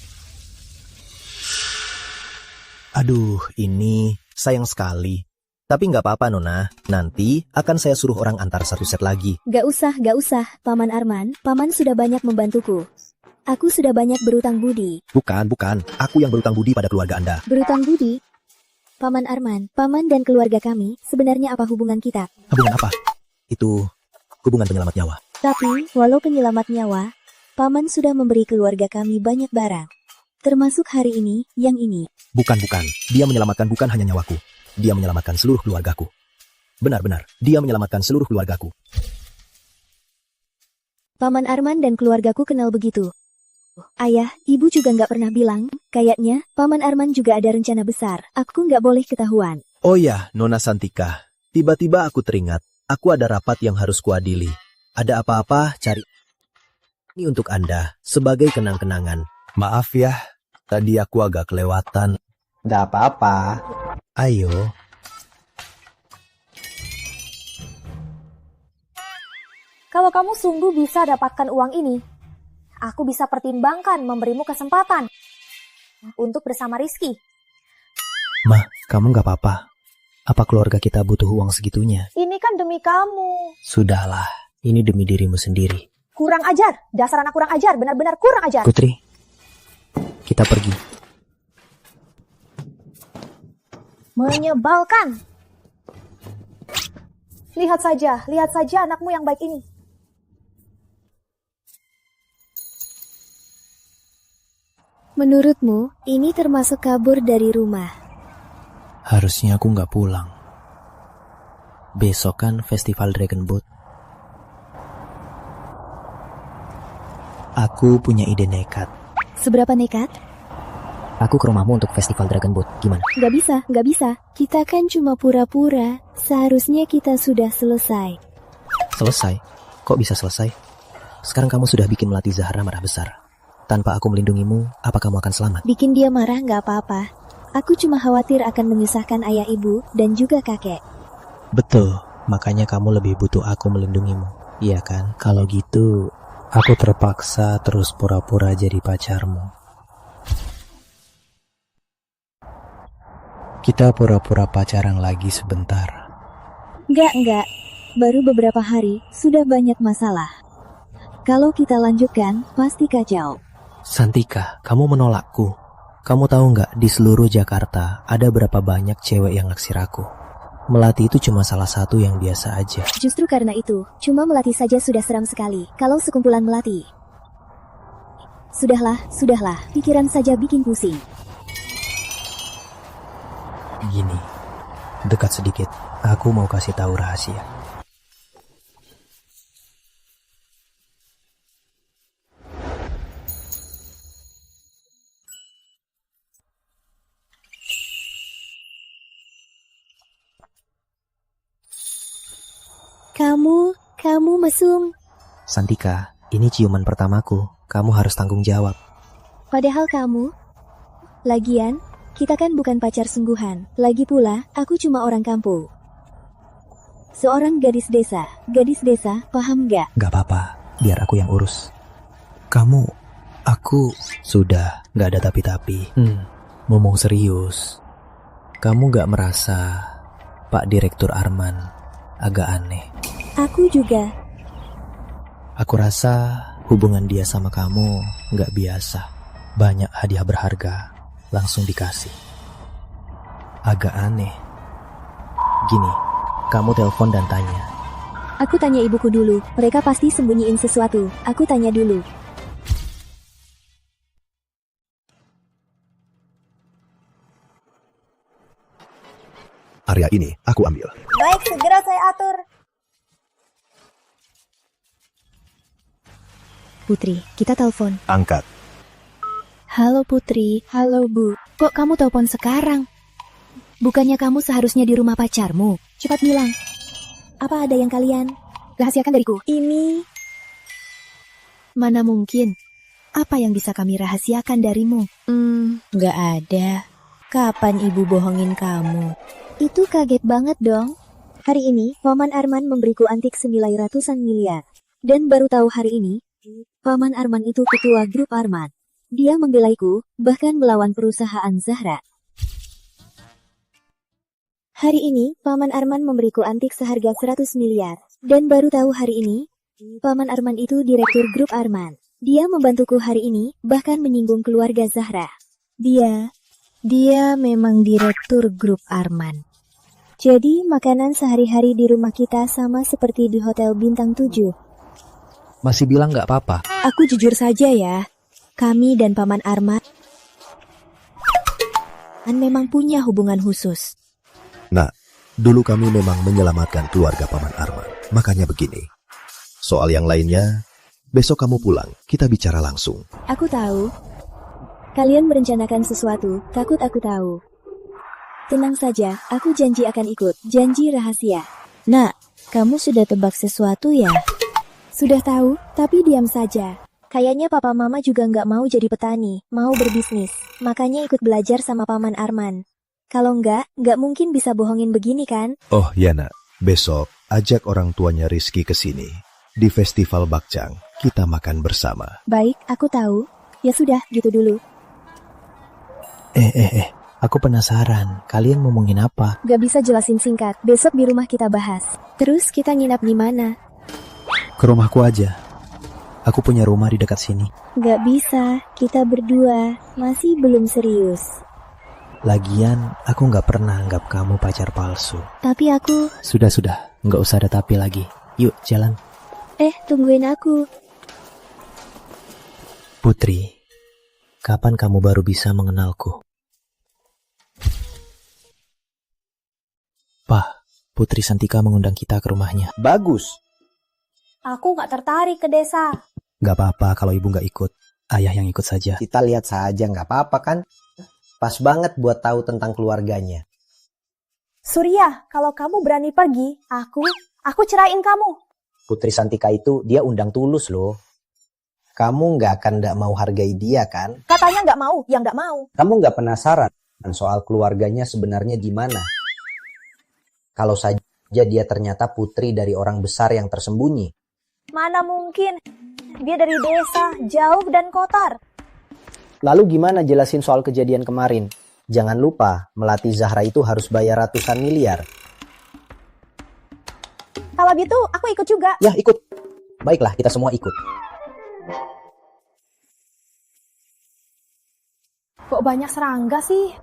Aduh, ini sayang sekali. Tapi nggak apa-apa, Nona. Nanti akan saya suruh orang antar satu set lagi. Gak usah, Paman Arman. Paman sudah banyak membantuku. Aku sudah banyak berutang budi. Bukan. Aku yang berutang budi pada keluarga Anda. Berutang budi? Paman Arman, Paman dan keluarga kami, sebenarnya apa hubungan kita? Hubungan apa? Itu hubungan penyelamat nyawa. Tapi, walau penyelamat nyawa, Paman sudah memberi keluarga kami banyak barang. Termasuk hari ini, yang ini. Bukan. Dia menyelamatkan bukan hanya nyawaku. Dia menyelamatkan seluruh keluargaku. Benar. Dia menyelamatkan seluruh keluargaku. Paman Arman dan keluargaku kenal begitu. Ayah, ibu juga nggak pernah bilang, kayaknya Paman Arman juga ada rencana besar. Aku nggak boleh ketahuan. Oh ya, Nona Santika. Tiba-tiba aku teringat, aku ada rapat yang harus kuadili. Ada apa-apa, cari. Ini untuk Anda, sebagai kenang-kenangan. Maaf ya, tadi aku agak kelewatan. Nggak apa-apa. Ayo. Kalau kamu sungguh bisa dapatkan uang ini, aku bisa pertimbangkan memberimu kesempatan untuk bersama Rizky. Ma, kamu nggak apa-apa. Apa keluarga kita butuh uang segitunya? Ini kan demi kamu. Sudahlah, ini demi dirimu sendiri. Kurang ajar, dasar anak kurang ajar, benar-benar kurang ajar. Putri, kita pergi. Menyebalkan. Lihat saja anakmu yang baik ini. Menurutmu, ini termasuk kabur dari rumah? Harusnya aku nggak pulang. Besok kan festival Dragon Boat. Aku punya ide nekat. Seberapa nekat? Aku ke rumahmu untuk festival Dragon Boat. Gimana? Gak bisa. Kita kan cuma pura-pura. Seharusnya kita sudah selesai. Selesai? Kok bisa selesai? Sekarang kamu sudah bikin Melati Zahra marah besar. Tanpa aku melindungimu, apa kamu akan selamat? Bikin dia marah gak apa-apa. Aku cuma khawatir akan menyusahkan ayah ibu dan juga kakek. Betul, makanya kamu lebih butuh aku melindungimu. Iya kan? Kalau gitu, aku terpaksa terus pura-pura jadi pacarmu. Kita pura-pura pacaran lagi sebentar. Enggak. Baru beberapa hari, sudah banyak masalah. Kalau kita lanjutkan, pasti kacau. Santika, kamu menolakku. Kamu tahu nggak, di seluruh Jakarta ada berapa banyak cewek yang naksir aku. Melati itu cuma salah satu yang biasa aja. Justru karena itu, cuma Melati saja sudah seram sekali. Kalau sekumpulan Melati. Sudahlah, pikiran saja bikin pusing. Gini, dekat sedikit. Aku mau kasih tahu rahasia. Kamu mesum. Santika, ini ciuman pertamaku. Kamu harus tanggung jawab. Padahal kamu... Lagian, kita kan bukan pacar sungguhan. Lagi pula, aku cuma orang kampung. Seorang gadis desa, paham gak? Gak apa-apa, biar aku yang urus. Aku... Sudah, gak ada tapi-tapi. Ngomong serius. Kamu gak merasa Pak Direktur Arman agak aneh? Aku juga. Aku rasa hubungan dia sama kamu gak biasa. Banyak hadiah berharga langsung dikasih. Agak aneh. Gini, kamu telepon dan tanya. Aku tanya ibuku dulu, mereka pasti sembunyiin sesuatu. Aku tanya dulu. Area ini aku ambil. Baik, segera saya atur. Putri, kita telepon. Angkat. Halo Putri, halo Bu. Kok kamu telepon sekarang? Bukannya kamu seharusnya di rumah pacarmu? Cepat bilang. Apa ada yang kalian rahasiakan dariku? Ini... Mana mungkin? Apa yang bisa kami rahasiakan darimu? Nggak ada. Kapan ibu bohongin kamu? Itu kaget banget dong. Hari ini, Paman Arman memberiku antik senilai ratusan miliar. Dan baru tahu hari ini, Paman Arman itu ketua grup Arman. Dia membelaiku, bahkan melawan perusahaan Zahra. Hari ini, Paman Arman memberiku antik seharga 100 miliar. Dan baru tahu hari ini, Paman Arman itu direktur grup Arman. Dia membantuku hari ini, bahkan menyinggung keluarga Zahra. Dia memang direktur grup Arman. Jadi, makanan sehari-hari di rumah kita sama seperti di Hotel Bintang 7. Masih bilang gak apa-apa? Aku jujur saja ya. Kami dan Paman Arman memang punya hubungan khusus. Nah, dulu kami memang menyelamatkan keluarga Paman Arman. Makanya begini. Soal yang lainnya, besok kamu pulang, kita bicara langsung. Aku tahu. Kalian merencanakan sesuatu, takut aku tahu. Tenang saja, aku janji akan ikut. Janji rahasia. Nak, kamu sudah tebak sesuatu ya? Sudah tahu, tapi diam saja. Kayaknya papa mama juga nggak mau jadi petani, mau berbisnis. Makanya ikut belajar sama Paman Arman. Kalau nggak mungkin bisa bohongin begini kan? Oh ya nak, besok ajak orang tuanya Rizky ke sini. Di Festival Bakcang, kita makan bersama. Baik, aku tahu. Ya sudah, gitu dulu. Aku penasaran, kalian ngomongin apa? Gak bisa jelasin singkat, besok di rumah kita bahas. Terus kita nginap di mana? Ke rumahku aja. Aku punya rumah di dekat sini. Gak bisa, kita berdua masih belum serius. Lagian, aku gak pernah anggap kamu pacar palsu. Tapi aku... Sudah, gak usah ada tapi lagi. Yuk, jalan. Tungguin aku. Putri, kapan kamu baru bisa mengenalku? Pak, Putri Santika mengundang kita ke rumahnya. Bagus. Aku nggak tertarik ke desa. Gak apa-apa kalau ibu gak ikut. Ayah yang ikut saja. Kita lihat saja, nggak apa-apa kan? Pas banget buat tahu tentang keluarganya. Surya, kalau kamu berani pergi, aku ceraiin kamu. Putri Santika itu dia undang tulus loh. Kamu nggak mau hargai dia kan? Katanya nggak mau, ya nggak mau. Kamu nggak penasaran soal keluarganya sebenarnya di mana? Kalau saja dia ternyata putri dari orang besar yang tersembunyi. Mana mungkin? Dia dari desa, jauh dan kotor. Lalu gimana jelasin soal kejadian kemarin? Jangan lupa, melatih Zahra itu harus bayar ratusan miliar. Kalau gitu, aku ikut juga. Ya, ikut. Baiklah, kita semua ikut. Kok banyak serangga sih?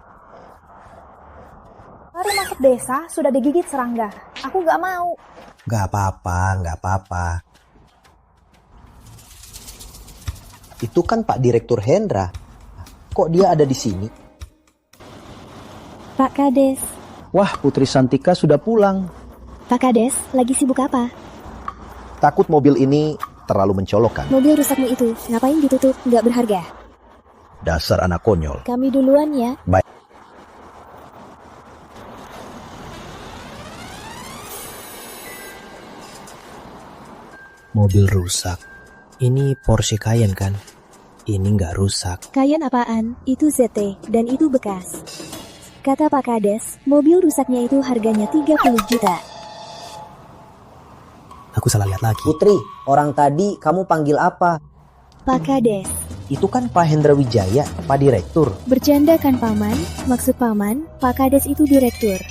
Baru masuk desa, sudah digigit serangga. Aku nggak mau. Nggak apa-apa. Itu kan Pak Direktur Hendra. Kok dia ada di sini? Pak Kades. Wah, Putri Santika sudah pulang. Pak Kades, lagi sibuk apa? Takut mobil ini terlalu mencolokkan. Mobil rusakmu itu, ngapain ditutup? Nggak berharga. Dasar anak konyol. Kami duluan ya. Baik. Mobil rusak. Ini Porsche Cayenne kan? Ini nggak rusak. Cayenne apaan? Itu ZT, dan itu bekas. Kata Pak Kades, mobil rusaknya itu harganya 30 juta. aku salah lihat lagi. Putri, orang tadi kamu panggil apa? Pak Kades. Itu kan Pak Hendra Wijaya, Pak Direktur. Bercanda kan Paman? Maksud Paman, Pak Kades itu direktur.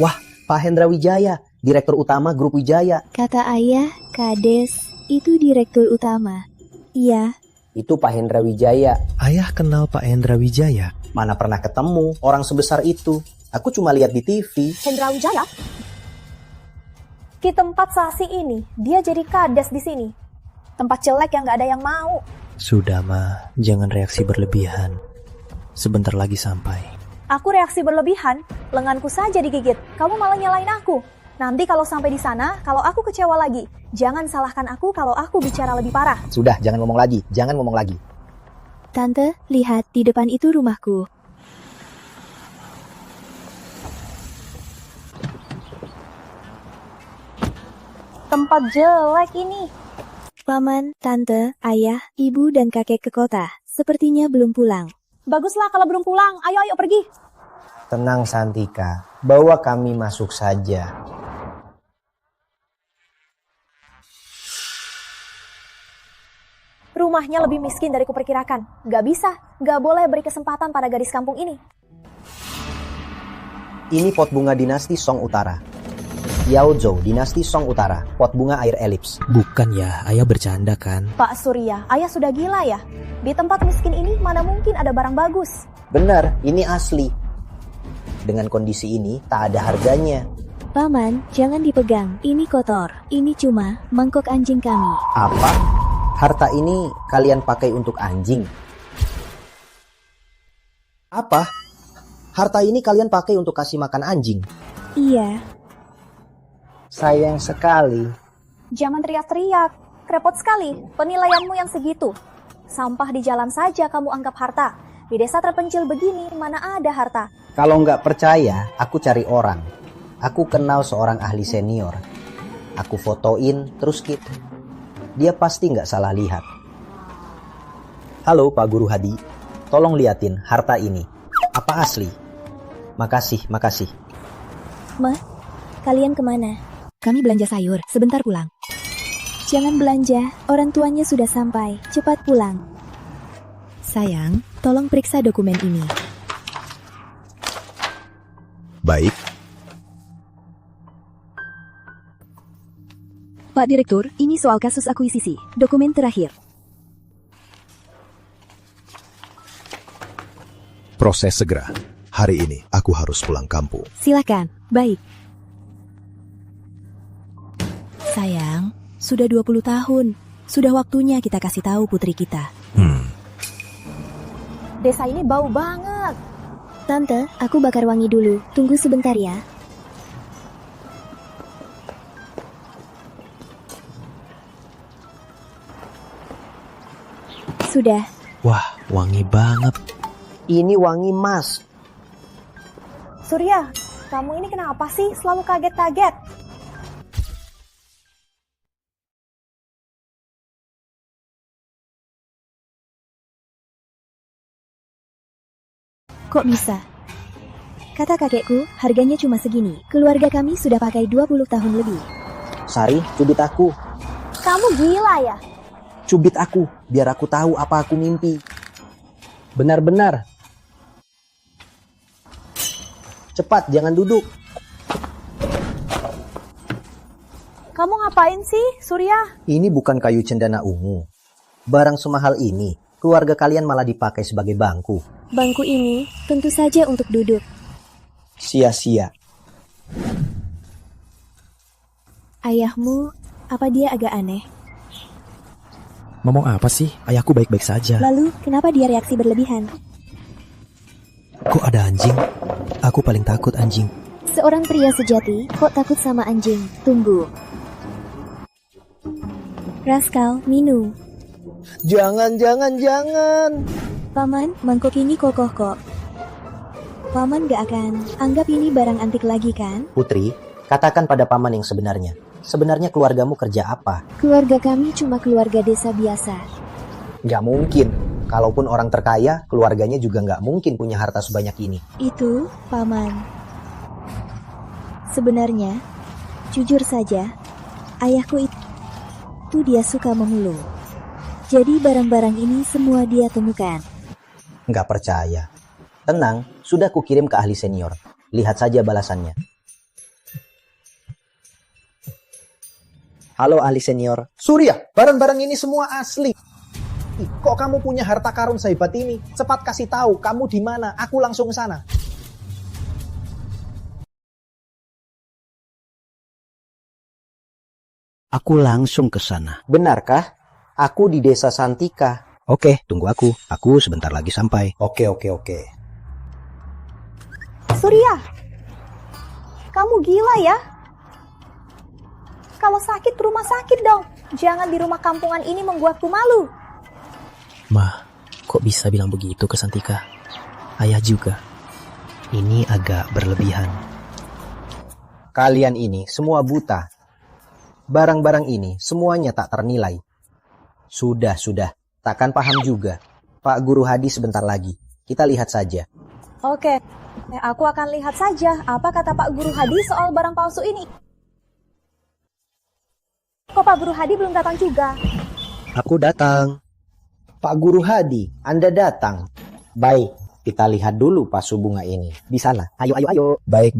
Wah, Pak Hendra Wijaya, Direktur Utama Grup Wijaya. Kata ayah, Kades itu direktur utama. Iya. Itu Pak Hendra Wijaya. Ayah kenal Pak Hendra Wijaya? Mana pernah ketemu orang sebesar itu. Aku cuma lihat di TV. Hendra Wijaya? Di tempat Sasi ini, dia jadi kades di sini. Tempat jelek yang gak ada yang mau. Sudah, Ma. Jangan reaksi berlebihan. Sebentar lagi sampai. Aku reaksi berlebihan, lenganku saja digigit. Kamu malah nyalain aku. Nanti kalau sampai di sana, kalau aku kecewa lagi, jangan salahkan aku kalau aku bicara lebih parah. Sudah, jangan ngomong lagi. Jangan ngomong lagi. Tante, lihat di depan itu rumahku. Tempat jelek ini. Paman, tante, ayah, ibu, dan kakek ke kota. Sepertinya belum pulang. Baguslah kalau belum pulang. Ayo pergi. Tenang Santika, bawa kami masuk saja. Rumahnya lebih miskin dari kuperkirakan. Gak bisa, gak boleh beri kesempatan pada gadis kampung ini. Ini pot bunga dinasti Song Utara. Yaozhou dinasti Song Utara, pot bunga air elips. Bukan ya, ayah bercanda kan? Pak Surya, ayah sudah gila ya? Di tempat miskin ini mana mungkin ada barang bagus? Benar, ini asli. Dengan kondisi ini tak ada harganya. Paman, jangan dipegang. Ini kotor. Ini cuma mangkok anjing kami. Apa? Harta ini kalian pakai untuk anjing? Apa? Harta ini kalian pakai untuk kasih makan anjing? Iya. Sayang sekali. Jangan teriak-teriak. Repot sekali. Penilaianmu yang segitu. Sampah di jalan saja kamu anggap harta. Di desa terpencil begini, mana ada harta? Kalau nggak percaya, aku cari orang. Aku kenal seorang ahli senior. Aku fotoin, terus dia pasti nggak salah lihat. Halo Pak Guru Hadi, tolong liatin harta ini. Apa asli? Makasih. Ma, kalian kemana? Kami belanja sayur, sebentar pulang. Jangan belanja, orang tuanya sudah sampai. Cepat pulang. Sayang, tolong periksa dokumen ini. Baik. Pak Direktur, ini soal kasus akuisisi. Dokumen terakhir. Proses segera. Hari ini aku harus pulang kampung. Silakan. Baik. Sayang, sudah 20 tahun. Sudah waktunya kita kasih tahu putri kita. Desa ini bau banget. Tante, aku bakar wangi dulu. Tunggu sebentar ya. Sudah. Wah, wangi banget. Ini wangi emas. Surya, kamu ini kenapa sih selalu kaget-kaget? Kok bisa? Kata kakekku, harganya cuma segini. Keluarga kami sudah pakai 20 tahun lebih. Sari, cubit aku. Kamu gila ya? Cubit aku, biar aku tahu apa aku mimpi. Benar-benar. Cepat, jangan duduk. Kamu ngapain sih, Surya? Ini bukan kayu cendana ungu. Barang semahal ini, keluarga kalian malah dipakai sebagai bangku. Bangku ini tentu saja untuk duduk. Sia-sia. Ayahmu, apa dia agak aneh? Ngomong apa sih? Ayahku baik-baik saja. Lalu, kenapa dia reaksi berlebihan? Kok ada anjing? Aku paling takut anjing. Seorang pria sejati, kok takut sama anjing? Tunggu. Raskal, minum. Jangan. Paman, mangkok ini kokoh kok. Paman gak akan anggap ini barang antik lagi kan? Putri, katakan pada paman yang sebenarnya. Sebenarnya keluargamu kerja apa? Keluarga kami cuma keluarga desa biasa. Gak mungkin. Kalaupun orang terkaya, keluarganya juga gak mungkin punya harta sebanyak ini. Itu, Paman. Sebenarnya, Jujur saja, ayahku itu dia suka memulung. Jadi barang-barang ini semua dia temukan. Nggak percaya. Tenang, sudah kukirim ke ahli senior. Lihat saja balasannya. Halo ahli senior. Surya, barang-barang ini semua asli. Kok kamu punya harta karun sehebat ini? Cepat kasih tahu kamu di mana. Aku langsung ke sana. Aku langsung ke sana. Benarkah? Aku di desa Santika. Oke, tunggu aku. Aku sebentar lagi sampai. Oke. Surya, kamu gila ya? Kalau sakit ke rumah sakit dong. Jangan di rumah kampungan ini membuatku malu. Ma, kok bisa bilang begitu ke Santika? Ayah juga. Ini agak berlebihan. Kalian ini semua buta. Barang-barang ini semuanya tak ternilai. Sudah. Takkan paham juga. Pak Guru Hadi sebentar lagi. Kita lihat saja. Oke, aku akan lihat saja apa kata Pak Guru Hadi soal barang palsu ini. Kok Pak Guru Hadi belum datang juga? Aku datang. Pak Guru Hadi, Anda datang. Baik, kita lihat dulu pasu bunga ini. Di sana. Ayo. Baik.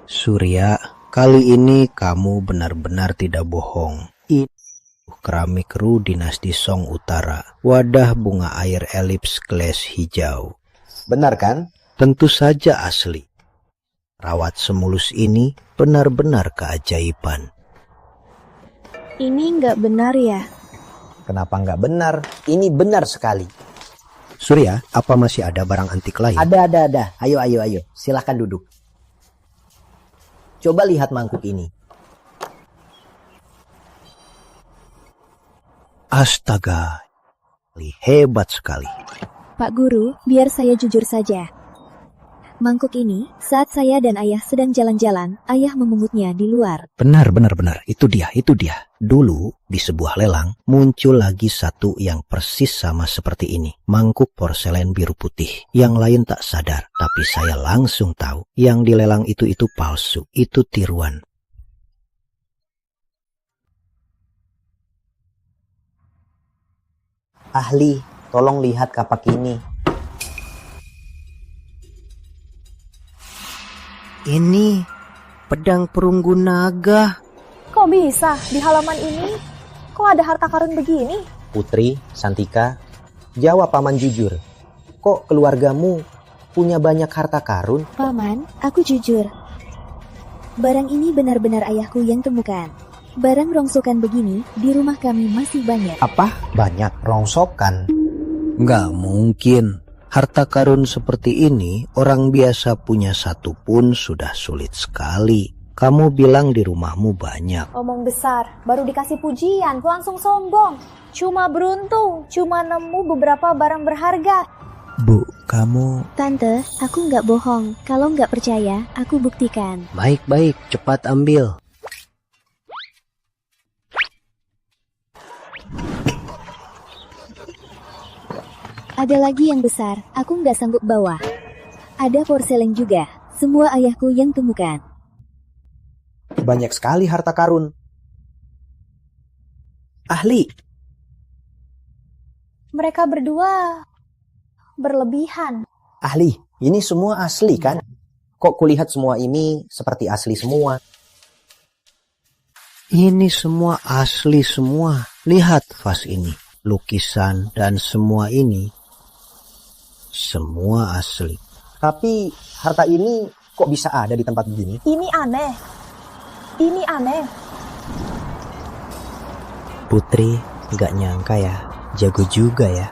Surya, kali ini kamu benar-benar tidak bohong. Itu keramik Ru dinasti Song Utara. Wadah bunga air elips glas hijau. Benar kan? Tentu saja asli. Rawat semulus ini benar-benar keajaiban. Ini nggak benar ya? Kenapa nggak benar? Ini benar sekali. Surya, apa masih ada barang antik lain? Ada. Ayo. Silahkan duduk. Coba lihat mangkuk ini. Astaga, hebat sekali. Pak Guru, biar saya jujur saja. Mangkuk ini, saat saya dan ayah sedang jalan-jalan, ayah memungutnya di luar. Benar. Itu dia. Dulu, di sebuah lelang, muncul lagi satu yang persis sama seperti ini. Mangkuk porselen biru putih. Yang lain tak sadar, tapi saya langsung tahu. Yang di lelang itu palsu. Itu tiruan. Ahli, tolong lihat kapak ini. Ini pedang perunggu naga. Kok bisa di halaman ini? Kok ada harta karun begini? Putri, Santika, jawab paman jujur. Kok keluargamu punya banyak harta karun? Paman, aku jujur. Barang ini benar-benar ayahku yang temukan. Barang rongsokan begini di rumah kami masih banyak. Apa? Banyak rongsokan? Nggak mungkin. Harta karun seperti ini, orang biasa punya satu pun sudah sulit sekali. Kamu bilang di rumahmu banyak. Omong besar, baru dikasih pujian, langsung sombong. Cuma beruntung, cuma nemu beberapa barang berharga. Bu, kamu... Tante, aku nggak bohong. Kalau nggak percaya, aku buktikan. Baik, cepat ambil. Ada lagi yang besar, aku nggak sanggup bawa. Ada porselen juga, semua ayahku yang temukan. Banyak sekali harta karun. Ahli. Mereka berdua berlebihan. Ahli, ini semua asli kan? Kok kulihat semua ini seperti asli semua? Ini semua asli semua. Lihat vas ini, lukisan dan semua ini. Semua asli. Tapi harta ini kok bisa ada di tempat begini? Ini aneh. Putri, nggak nyangka ya. Jago juga ya.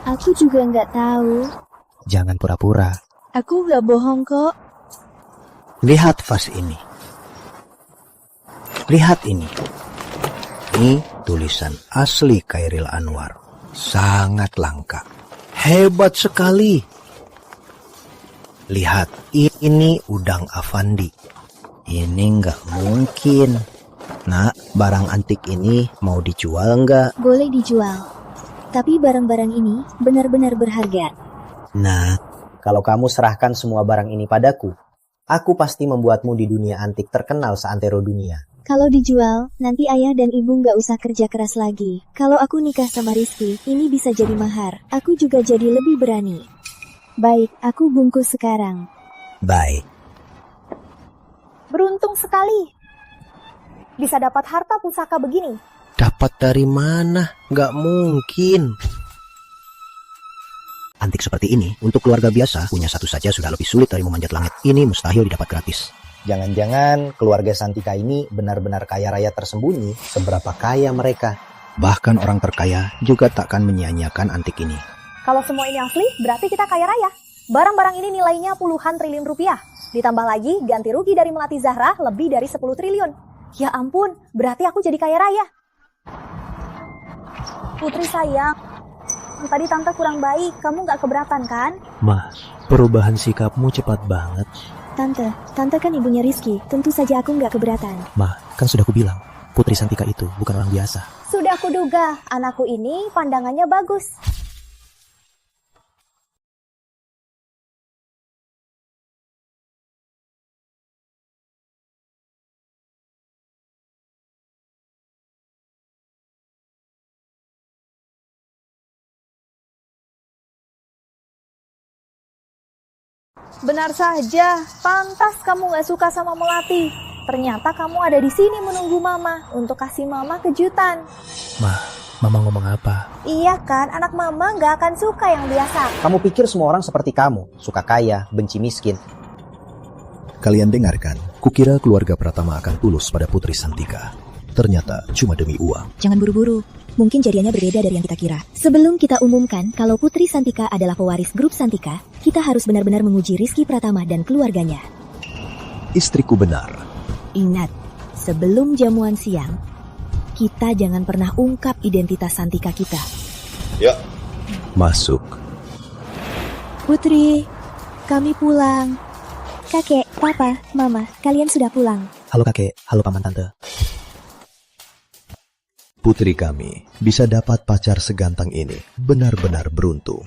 Aku juga nggak tahu. Jangan pura-pura. Aku nggak bohong kok. Lihat vas ini. Lihat ini. Ini tulisan asli Khairil Anwar. Sangat langka. Hebat sekali. Lihat, ini udang Avandi. Ini nggak mungkin. Nak, barang antik ini mau dijual nggak? Boleh dijual. Tapi barang-barang ini benar-benar berharga. Nah, kalau kamu serahkan semua barang ini padaku, aku pasti membuatmu di dunia antik terkenal seantero dunia. Kalau dijual, nanti ayah dan ibu nggak usah kerja keras lagi. Kalau aku nikah sama Rizky, ini bisa jadi mahar. Aku juga jadi lebih berani. Baik, aku bungkus sekarang. Baik. Beruntung sekali. Bisa dapat harta pusaka begini. Dapat dari mana? Nggak mungkin. Antik seperti ini, untuk keluarga biasa, punya satu saja sudah lebih sulit dari memanjat langit. Ini mustahil didapat gratis. Jangan-jangan keluarga Santika ini benar-benar kaya raya tersembunyi. Seberapa kaya mereka? Bahkan orang terkaya juga takkan menyia-nyiakan antik ini. Kalau semua ini asli, berarti kita kaya raya. Barang-barang ini nilainya puluhan triliun rupiah. Ditambah lagi ganti rugi dari Melati Zahra lebih dari 10 triliun. Ya ampun, berarti aku jadi kaya raya. Putri sayang, tadi tante kurang baik, kamu gak keberatan kan? Ma, perubahan sikapmu cepat banget. Tante kan ibunya Rizky, tentu saja aku nggak keberatan. Ma, kan sudah aku bilang, Putri Santika itu bukan orang biasa. Sudah kuduga, anakku ini pandangannya bagus. Benar saja, pantas kamu gak suka sama Melati. Ternyata kamu ada di sini menunggu Mama untuk kasih Mama kejutan. Mama ngomong apa? Iya kan, anak Mama gak akan suka yang biasa. Kamu pikir semua orang seperti kamu, suka kaya, benci miskin. Kalian dengarkan, kukira keluarga Pratama akan tulus pada Putri Santika. Ternyata cuma demi uang. Jangan buru-buru, mungkin jadiannya berbeda dari yang kita kira. Sebelum kita umumkan kalau Putri Santika adalah pewaris grup Santika, kita harus benar-benar menguji Rizky Pratama dan keluarganya. Istriku benar. Ingat, sebelum jamuan siang, kita jangan pernah ungkap identitas Santika kita. Yuk. Masuk. Putri, kami pulang. Kakek, papa, mama, kalian sudah pulang. Halo kakek, halo paman tante. Putri kami bisa dapat pacar seganteng ini, benar-benar beruntung.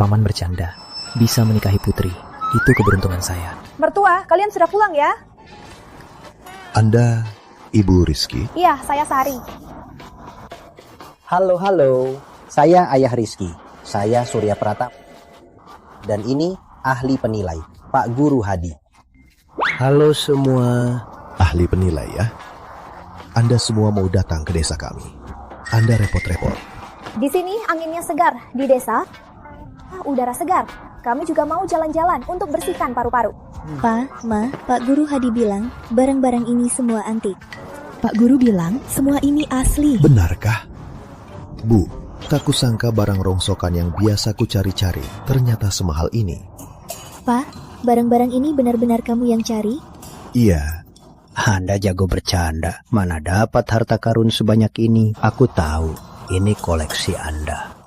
Paman bercanda, bisa menikahi Putri, itu keberuntungan saya. Mertua, kalian sudah pulang ya? Anda Ibu Rizky? Iya, saya Sari. Halo, saya Ayah Rizky. Saya Surya Pratama. Dan ini ahli penilai, Pak Guru Hadi. Halo semua. Ahli penilai ya? Anda semua mau datang ke desa kami. Anda repot-repot. Di sini anginnya segar, di desa udara segar. Kami juga mau jalan-jalan untuk bersihkan paru-paru. Pak, Ma, Pak Guru Hadi bilang barang-barang ini semua antik. Pak Guru bilang semua ini asli. Benarkah? Bu, tak kusangka barang rongsokan yang biasa ku cari-cari ternyata semahal ini. Pak, barang-barang ini benar-benar kamu yang cari? Iya. Anda jago bercanda. Mana dapat harta karun sebanyak ini? Aku tahu, ini koleksi Anda.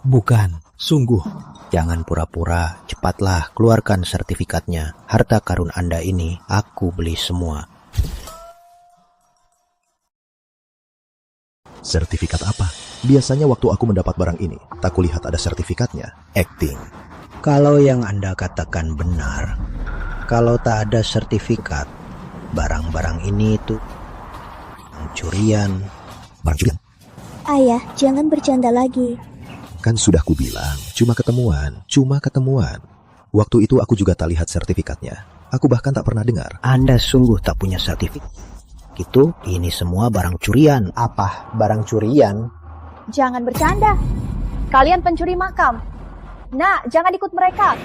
Bukan, sungguh. Jangan pura-pura, cepatlah keluarkan sertifikatnya. Harta karun Anda ini aku beli semua. Sertifikat apa? Biasanya waktu aku mendapat barang ini, tak kulihat ada sertifikatnya. Acting. Kalau yang Anda katakan benar, kalau tak ada sertifikat, barang-barang ini itu curian. Barang curian? Ayah, jangan bercanda lagi. Kan sudah kubilang, cuma ketemuan. Waktu itu aku juga tak lihat sertifikatnya. Aku bahkan tak pernah dengar. Anda sungguh tak punya sertifikat. Ini semua barang curian. Apa barang curian? Jangan bercanda. Kalian pencuri makam. Nah, jangan ikut mereka.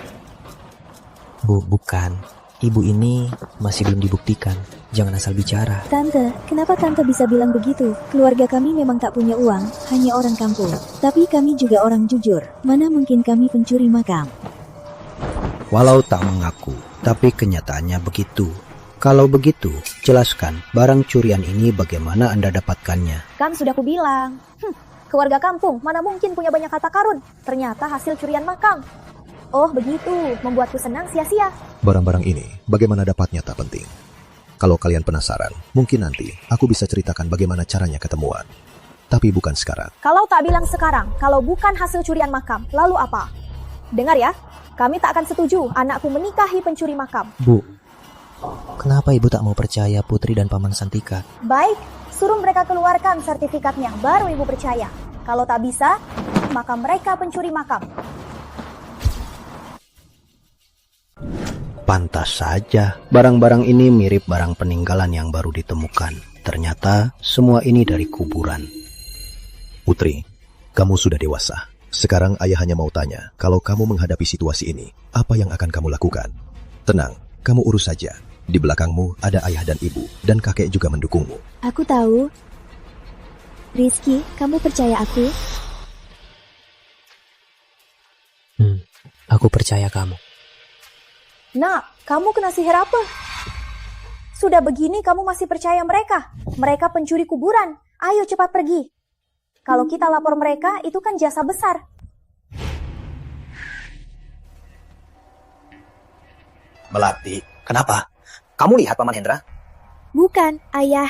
Bu, bukan. Ibu ini masih belum dibuktikan. Jangan asal bicara. Tante, kenapa Tante bisa bilang begitu? Keluarga kami memang tak punya uang, hanya orang kampung. Tapi kami juga orang jujur. Mana mungkin kami pencuri makam? Walau tak mengaku, tapi kenyataannya begitu. Kalau begitu, jelaskan barang curian ini bagaimana Anda dapatkannya. Kan sudah kubilang. Keluarga kampung, mana mungkin punya banyak harta karun? Ternyata hasil curian makam. Oh begitu, membuatku senang sia-sia. Barang-barang ini, bagaimana dapatnya tak penting. Kalau kalian penasaran, mungkin nanti aku bisa ceritakan bagaimana caranya ketemuan. Tapi bukan sekarang. Kalau tak bilang sekarang, kalau bukan hasil curian makam, lalu apa? Dengar ya, kami tak akan setuju anakku menikahi pencuri makam. Bu, kenapa ibu tak mau percaya Putri dan Paman Santika? Baik, suruh mereka keluarkan sertifikatnya, baru ibu percaya. Kalau tak bisa, maka mereka pencuri makam. Pantas saja, barang-barang ini mirip barang peninggalan yang baru ditemukan. Ternyata semua ini dari kuburan. Putri, kamu sudah dewasa. Sekarang ayah hanya mau tanya, kalau kamu menghadapi situasi ini, apa yang akan kamu lakukan? Tenang, kamu urus saja. Di belakangmu ada ayah dan ibu, dan kakek juga mendukungmu. Aku tahu. Rizky, kamu percaya aku? Aku percaya kamu. Nak, kamu kena sihir apa? Sudah begini kamu masih percaya mereka? Mereka pencuri kuburan. Ayo cepat pergi. Kalau kita lapor mereka, itu kan jasa besar. Melati, kenapa? Kamu lihat Paman Hendra? Bukan, ayah.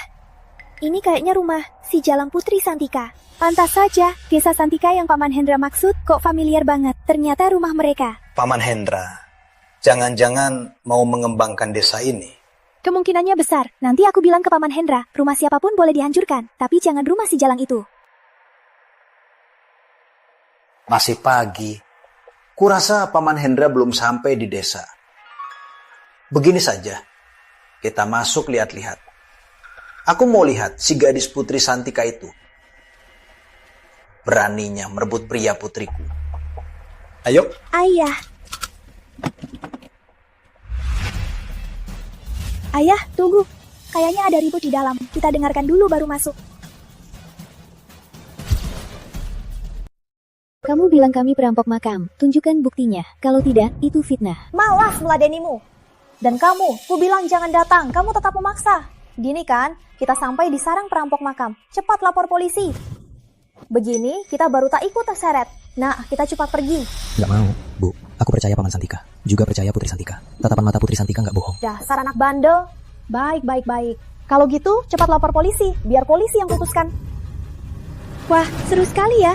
Ini kayaknya rumah si Jalang Putri Santika. Pantas saja, desa Santika yang Paman Hendra maksud kok familiar banget. Ternyata rumah mereka. Paman Hendra, jangan-jangan mau mengembangkan desa ini. Kemungkinannya besar. Nanti aku bilang ke Paman Hendra, rumah siapapun boleh dihancurkan. Tapi jangan rumah si Jalang itu. Masih pagi. Kurasa Paman Hendra belum sampai di desa. Begini saja, kita masuk lihat-lihat. Aku mau lihat si gadis Putri Santika itu. Beraninya merebut pria putriku. Ayo. Ayah. Ayah, tunggu. Kayaknya ada ribut di dalam. Kita dengarkan dulu baru masuk. Kamu bilang kami perampok makam. Tunjukkan buktinya. Kalau tidak, itu fitnah. Malas meladenimu. Dan kamu, ku bilang jangan datang. Kamu tetap memaksa. Gini kan, kita sampai di sarang perampok makam. Cepat lapor polisi. Begini, kita baru tak ikut terseret. Nah, kita cepat pergi. Nggak mau, Bu. Aku percaya Paman Santika. Juga percaya Putri Santika. Tatapan mata Putri Santika nggak bohong. Dasar anak bandel. Baik. Kalau gitu, cepat lapor polisi. Biar polisi yang putuskan. Wah, seru sekali ya.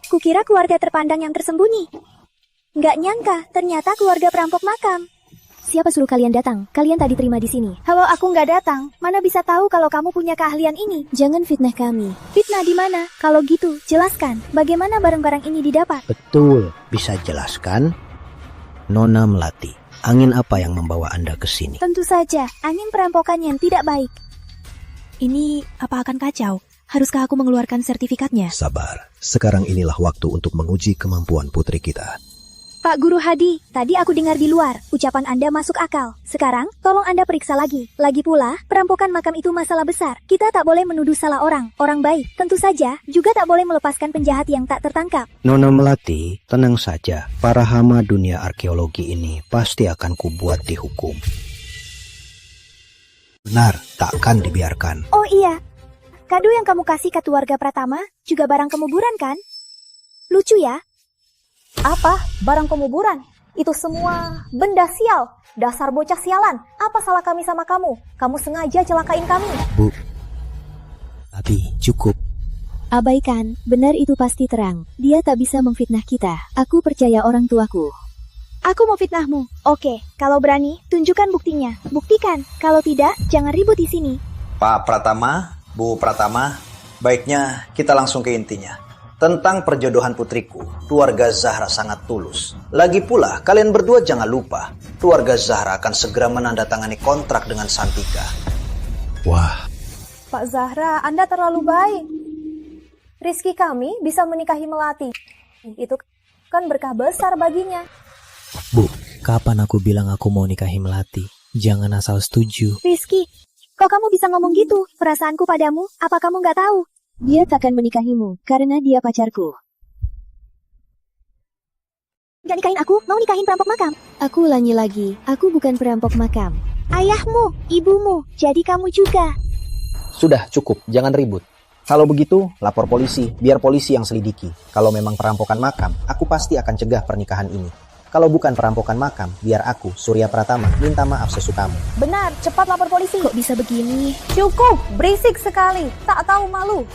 Kukira keluarga terpandang yang tersembunyi. Nggak nyangka, ternyata keluarga perampok makam. Siapa suruh kalian datang? Kalian tak diterima di sini. Kalau aku nggak datang, mana bisa tahu kalau kamu punya keahlian ini? Jangan fitnah kami. Fitnah di mana? Kalau gitu, jelaskan. Bagaimana barang-barang ini didapat? Betul, bisa jelaskan? Nona Melati, angin apa yang membawa Anda ke sini? Tentu saja, angin perampokan yang tidak baik. Ini apa akan kacau? Haruskah aku mengeluarkan sertifikatnya? Sabar, sekarang inilah waktu untuk menguji kemampuan putri kita. Pak Guru Hadi, tadi aku dengar di luar, ucapan Anda masuk akal. Sekarang, tolong Anda periksa lagi. Lagi pula, perampokan makam itu masalah besar. Kita tak boleh menuduh salah orang baik. Tentu saja, juga tak boleh melepaskan penjahat yang tak tertangkap. Nona Melati, tenang saja. Para hama dunia arkeologi ini pasti akan kubuat dihukum. Benar, takkan dibiarkan. Oh iya, kado yang kamu kasih ke keluarga Pratama juga barang kemuburan kan? Lucu ya? Apa? Barang kemuburan? Itu semua benda sial. Dasar bocah sialan. Apa salah kami sama kamu? Kamu sengaja celakain kami. Bu, Abi, cukup. Abaikan, benar itu pasti terang. Dia tak bisa memfitnah kita. Aku percaya orang tuaku. Aku mau fitnahmu. Oke, kalau berani, tunjukkan buktinya. Buktikan. Kalau tidak, jangan ribut di sini. Pak Pratama, Bu Pratama, baiknya kita langsung ke intinya. Tentang perjodohan putriku, keluarga Zahra sangat tulus. Lagi pula, kalian berdua jangan lupa, keluarga Zahra akan segera menandatangani kontrak dengan Santika. Wah. Pak Zahra, Anda terlalu baik. Rizky kami bisa menikahi Melati. Itu kan berkah besar baginya. Bu, kapan aku bilang aku mau nikahi Melati? Jangan asal setuju. Rizky, kok kamu bisa ngomong gitu? Perasaanku padamu, apa kamu nggak tahu? Dia takkan menikahimu, karena dia pacarku. Gak nikahin aku, mau nikahin perampok makam. Aku ulangi lagi, aku bukan perampok makam. Ayahmu, ibumu, jadi kamu juga. Sudah, cukup, jangan ribut. Kalau begitu, lapor polisi, biar polisi yang selidiki. Kalau memang perampokan makam, aku pasti akan cegah pernikahan ini. Kalau bukan perampokan makam, biar aku, Surya Pratama, minta maaf sesukamu. Benar, cepat lapor polisi. Kok bisa begini? Cukup, berisik sekali, tak tahu malu.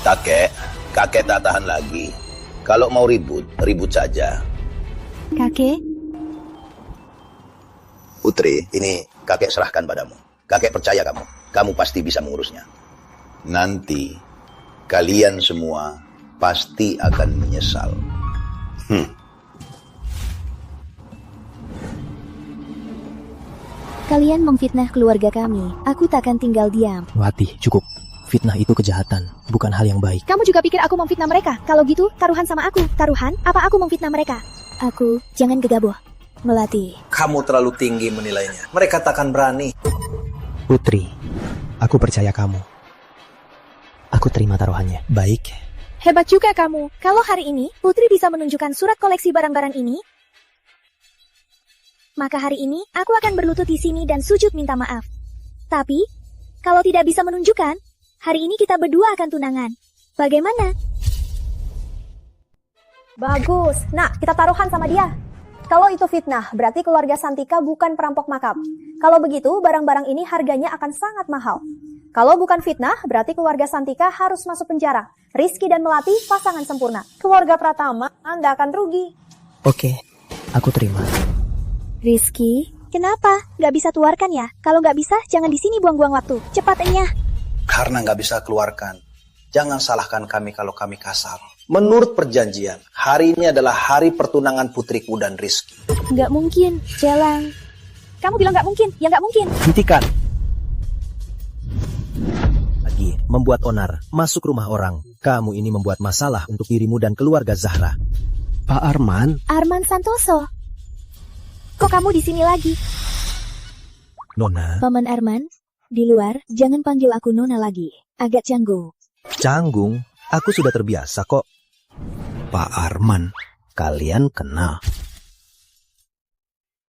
Kakek tak tahan lagi. Kalau mau ribut, ribut saja. Kakek, Putri, ini kakek serahkan padamu. Kakek percaya kamu. Kamu pasti bisa mengurusnya. Nanti, kalian semua pasti akan menyesal. kalian memfitnah keluarga kami. Aku takkan tinggal diam. Wati, cukup. Fitnah itu kejahatan, bukan hal yang baik. Kamu juga pikir aku memfitnah mereka? Kalau gitu, taruhan sama aku. Taruhan? Apa aku memfitnah mereka? Aku, jangan gegabah. Melati. Kamu terlalu tinggi menilainya. Mereka takkan berani. Putri, aku percaya kamu. Aku terima taruhannya. Baik. Hebat juga kamu. Kalau hari ini, Putri bisa menunjukkan surat koleksi barang-barang ini, maka hari ini, aku akan berlutut di sini dan sujud minta maaf. Tapi, kalau tidak bisa menunjukkan, hari ini kita berdua akan tunangan. Bagaimana? Bagus. Nah, kita taruhan sama dia. Kalau itu fitnah, berarti keluarga Santika bukan perampok makam. Kalau begitu, barang-barang ini harganya akan sangat mahal. Kalau bukan fitnah, berarti keluarga Santika harus masuk penjara. Rizky dan Melati pasangan sempurna. Keluarga Pratama, Anda akan rugi. Oke, aku terima. Rizky, kenapa? Gak bisa keluarkan ya? Kalau gak bisa, jangan di sini buang-buang waktu. Cepat enyah. Karena nggak bisa keluarkan. Jangan salahkan kami kalau kami kasar. Menurut perjanjian, hari ini adalah hari pertunangan putriku dan Rizky. Gak mungkin, Jelang. Kamu bilang gak mungkin, ya gak mungkin. Hentikan. Lagi, membuat onar, masuk rumah orang. Kamu ini membuat masalah untuk dirimu dan keluarga Zahra. Pak Arman? Arman Santoso. Kok kamu di sini lagi? Nona? Paman Arman, di luar, jangan panggil aku Nona lagi. Agak canggung. Canggung? Aku sudah terbiasa kok. Pak Arman, kalian kenal?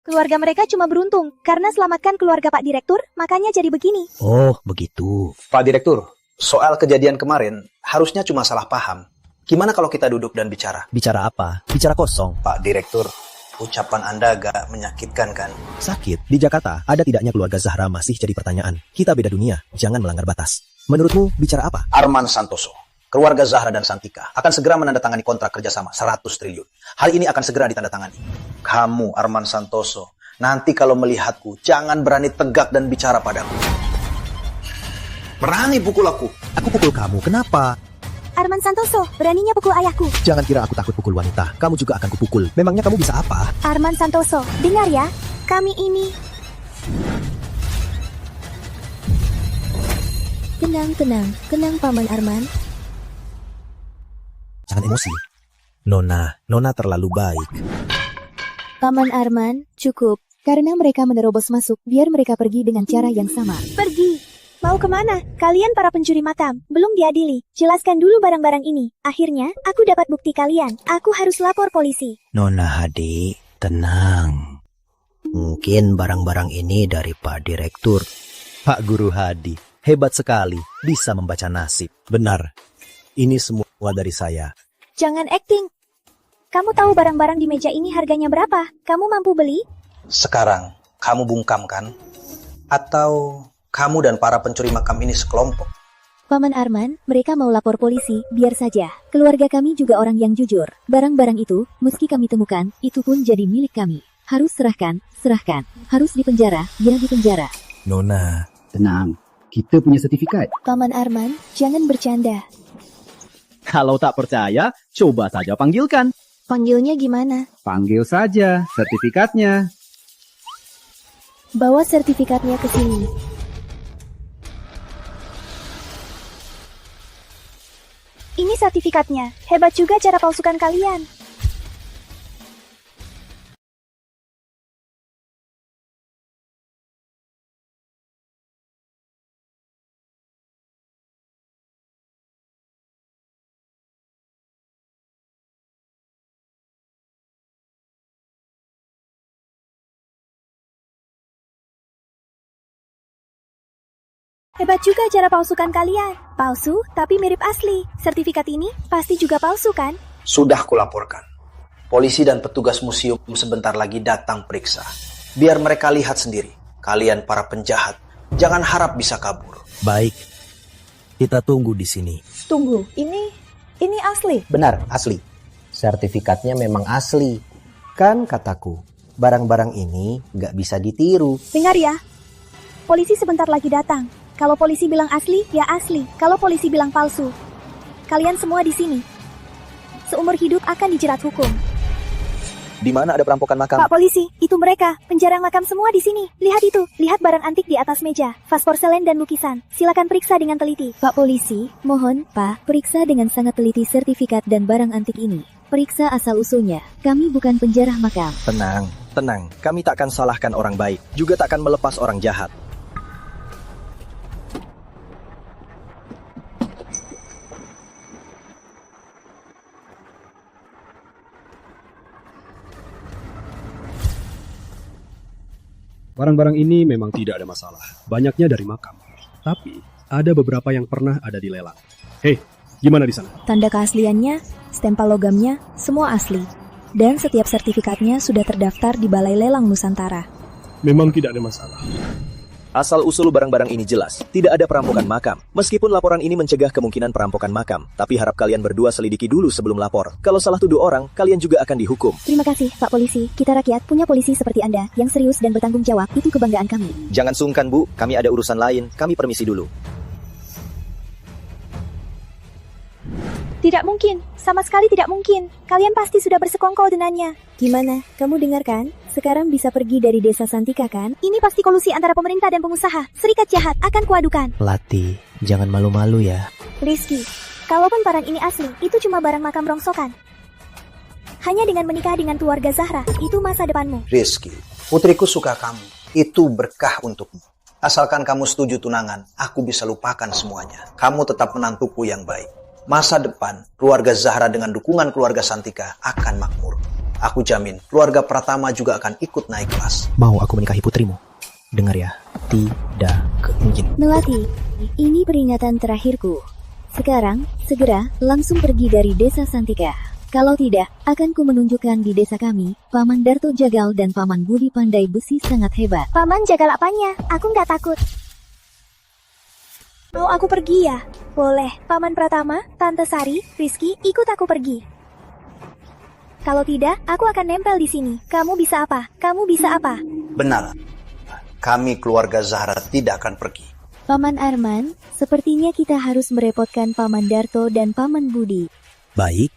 Keluarga mereka cuma beruntung, karena selamatkan keluarga Pak Direktur, makanya jadi begini. Oh, begitu. Pak Direktur, soal kejadian kemarin, harusnya cuma salah paham. Gimana kalau kita duduk dan bicara? Bicara apa? Bicara kosong. Pak Direktur, ucapan Anda agak menyakitkan kan? Sakit. Di Jakarta, ada tidaknya keluarga Zahra masih jadi pertanyaan. Kita beda dunia, jangan melanggar batas. Menurutmu, bicara apa? Arman Santoso, keluarga Zahra dan Santika akan segera menandatangani kontrak kerjasama 100 triliun. Hal ini akan segera ditandatangani. Kamu, Arman Santoso, nanti kalau melihatku, jangan berani tegak dan bicara padaku. Berani pukul aku. Aku pukul kamu, kenapa? Arman Santoso, beraninya pukul ayahku. Jangan kira aku takut pukul wanita. Kamu juga akan kupukul. Memangnya kamu bisa apa? Arman Santoso, dengar ya. Kami ini... Tenang Paman Arman. Jangan emosi. Nona terlalu baik. Paman Arman, cukup. Karena mereka menerobos masuk, biar mereka pergi dengan cara yang sama. Pergi. Mau kemana? Kalian para pencuri makam. Belum diadili. Jelaskan dulu barang-barang ini. Akhirnya, aku dapat bukti kalian. Aku harus lapor polisi. Nona Hadi, tenang. Mungkin barang-barang ini dari Pak Direktur. Pak Guru Hadi, hebat sekali. Bisa membaca nasib. Benar. Ini semua dari saya. Jangan acting. Kamu tahu barang-barang di meja ini harganya berapa? Kamu mampu beli? Sekarang, kamu bungkam kan? Atau kamu dan para pencuri makam ini sekelompok? Paman Arman, mereka mau lapor polisi, biar saja. Keluarga kami juga orang yang jujur. Barang-barang itu, meski kami temukan, itu pun jadi milik kami. Harus serahkan. Harus dipenjara, ya dipenjara. Nona. Tenang, kita punya sertifikat. Paman Arman, jangan bercanda. Kalau tak percaya, coba saja panggilkan. Panggilnya gimana? Panggil saja sertifikatnya. Bawa sertifikatnya ke sini. Ini sertifikatnya. Hebat juga cara palsukan kalian. Hebat juga cara palsukan kalian. Palsu, tapi mirip asli. Sertifikat ini pasti juga palsu kan? Sudah kulaporkan. Polisi dan petugas museum sebentar lagi datang periksa. Biar mereka lihat sendiri. Kalian para penjahat, jangan harap bisa kabur. Baik. Kita tunggu di sini. Tunggu, ini asli. Benar, asli. Sertifikatnya memang asli. Kan kataku, barang-barang ini nggak bisa ditiru. Dengar ya, polisi sebentar lagi datang. Kalau polisi bilang asli, ya asli. Kalau polisi bilang palsu, kalian semua di sini seumur hidup akan dijerat hukum. Di mana ada perampokan makam? Pak polisi, itu mereka. Penjara makam semua di sini. Lihat itu. Lihat barang antik di atas meja. Vas porselen dan lukisan. Silakan periksa dengan teliti. Pak polisi, mohon, Pak, periksa dengan sangat teliti sertifikat dan barang antik ini. Periksa asal-usulnya. Kami bukan penjara makam. Tenang, tenang. Kami takkan salahkan orang baik, juga takkan melepas orang jahat. Barang-barang ini memang tidak ada masalah. Banyaknya dari makam. Tapi, ada beberapa yang pernah ada di lelang. Hei, gimana di sana? Tanda keasliannya, stempel logamnya, semua asli. Dan setiap sertifikatnya sudah terdaftar di Balai Lelang Nusantara. Memang tidak ada masalah. Asal-usul barang-barang ini jelas. Tidak ada perampokan makam. Meskipun laporan ini mencegah kemungkinan perampokan makam, tapi harap kalian berdua selidiki dulu sebelum lapor. Kalau salah tuduh orang, kalian juga akan dihukum. Terima kasih, Pak Polisi. Kita rakyat punya polisi seperti Anda, yang serius dan bertanggung jawab. Itu kebanggaan kami. Jangan sungkan, Bu. Kami ada urusan lain. Kami permisi dulu. Tidak mungkin. Sama sekali tidak mungkin. Kalian pasti sudah bersekongkol dengannya. Gimana? Kamu dengar kan? Sekarang bisa pergi dari desa Santika kan? Ini pasti kolusi antara pemerintah dan pengusaha. Serikat jahat akan kuadukan. Lati, jangan malu-malu ya. Rizky, kalaupun barang ini asli, itu cuma barang makam rongsokan. Hanya dengan menikah dengan keluarga Zahra, itu masa depanmu. Rizky, putriku suka kamu. Itu berkah untukmu. Asalkan kamu setuju tunangan, aku bisa lupakan semuanya. Kamu tetap menantuku yang baik. Masa depan, keluarga Zahra dengan dukungan keluarga Santika akan makmur. Aku jamin, keluarga Pratama juga akan ikut naik kelas. Mau aku menikahi putrimu? Dengar ya, tidak mungkin. Melati, ini peringatan terakhirku. Sekarang, segera, langsung pergi dari desa Santika. Kalau tidak, akan ku menunjukkan di desa kami, Paman Darto Jagal dan Paman Budi Pandai Besi sangat hebat. Paman Jagal apanya? Aku nggak takut. Mau aku pergi ya? Boleh. Paman Pratama, Tante Sari, Rizky, ikut aku pergi. Kalau tidak, aku akan nempel di sini. Kamu bisa apa? Kamu bisa apa? Benar. Kami keluarga Zahra tidak akan pergi. Paman Arman, sepertinya kita harus merepotkan Paman Darto dan Paman Budi. Baik.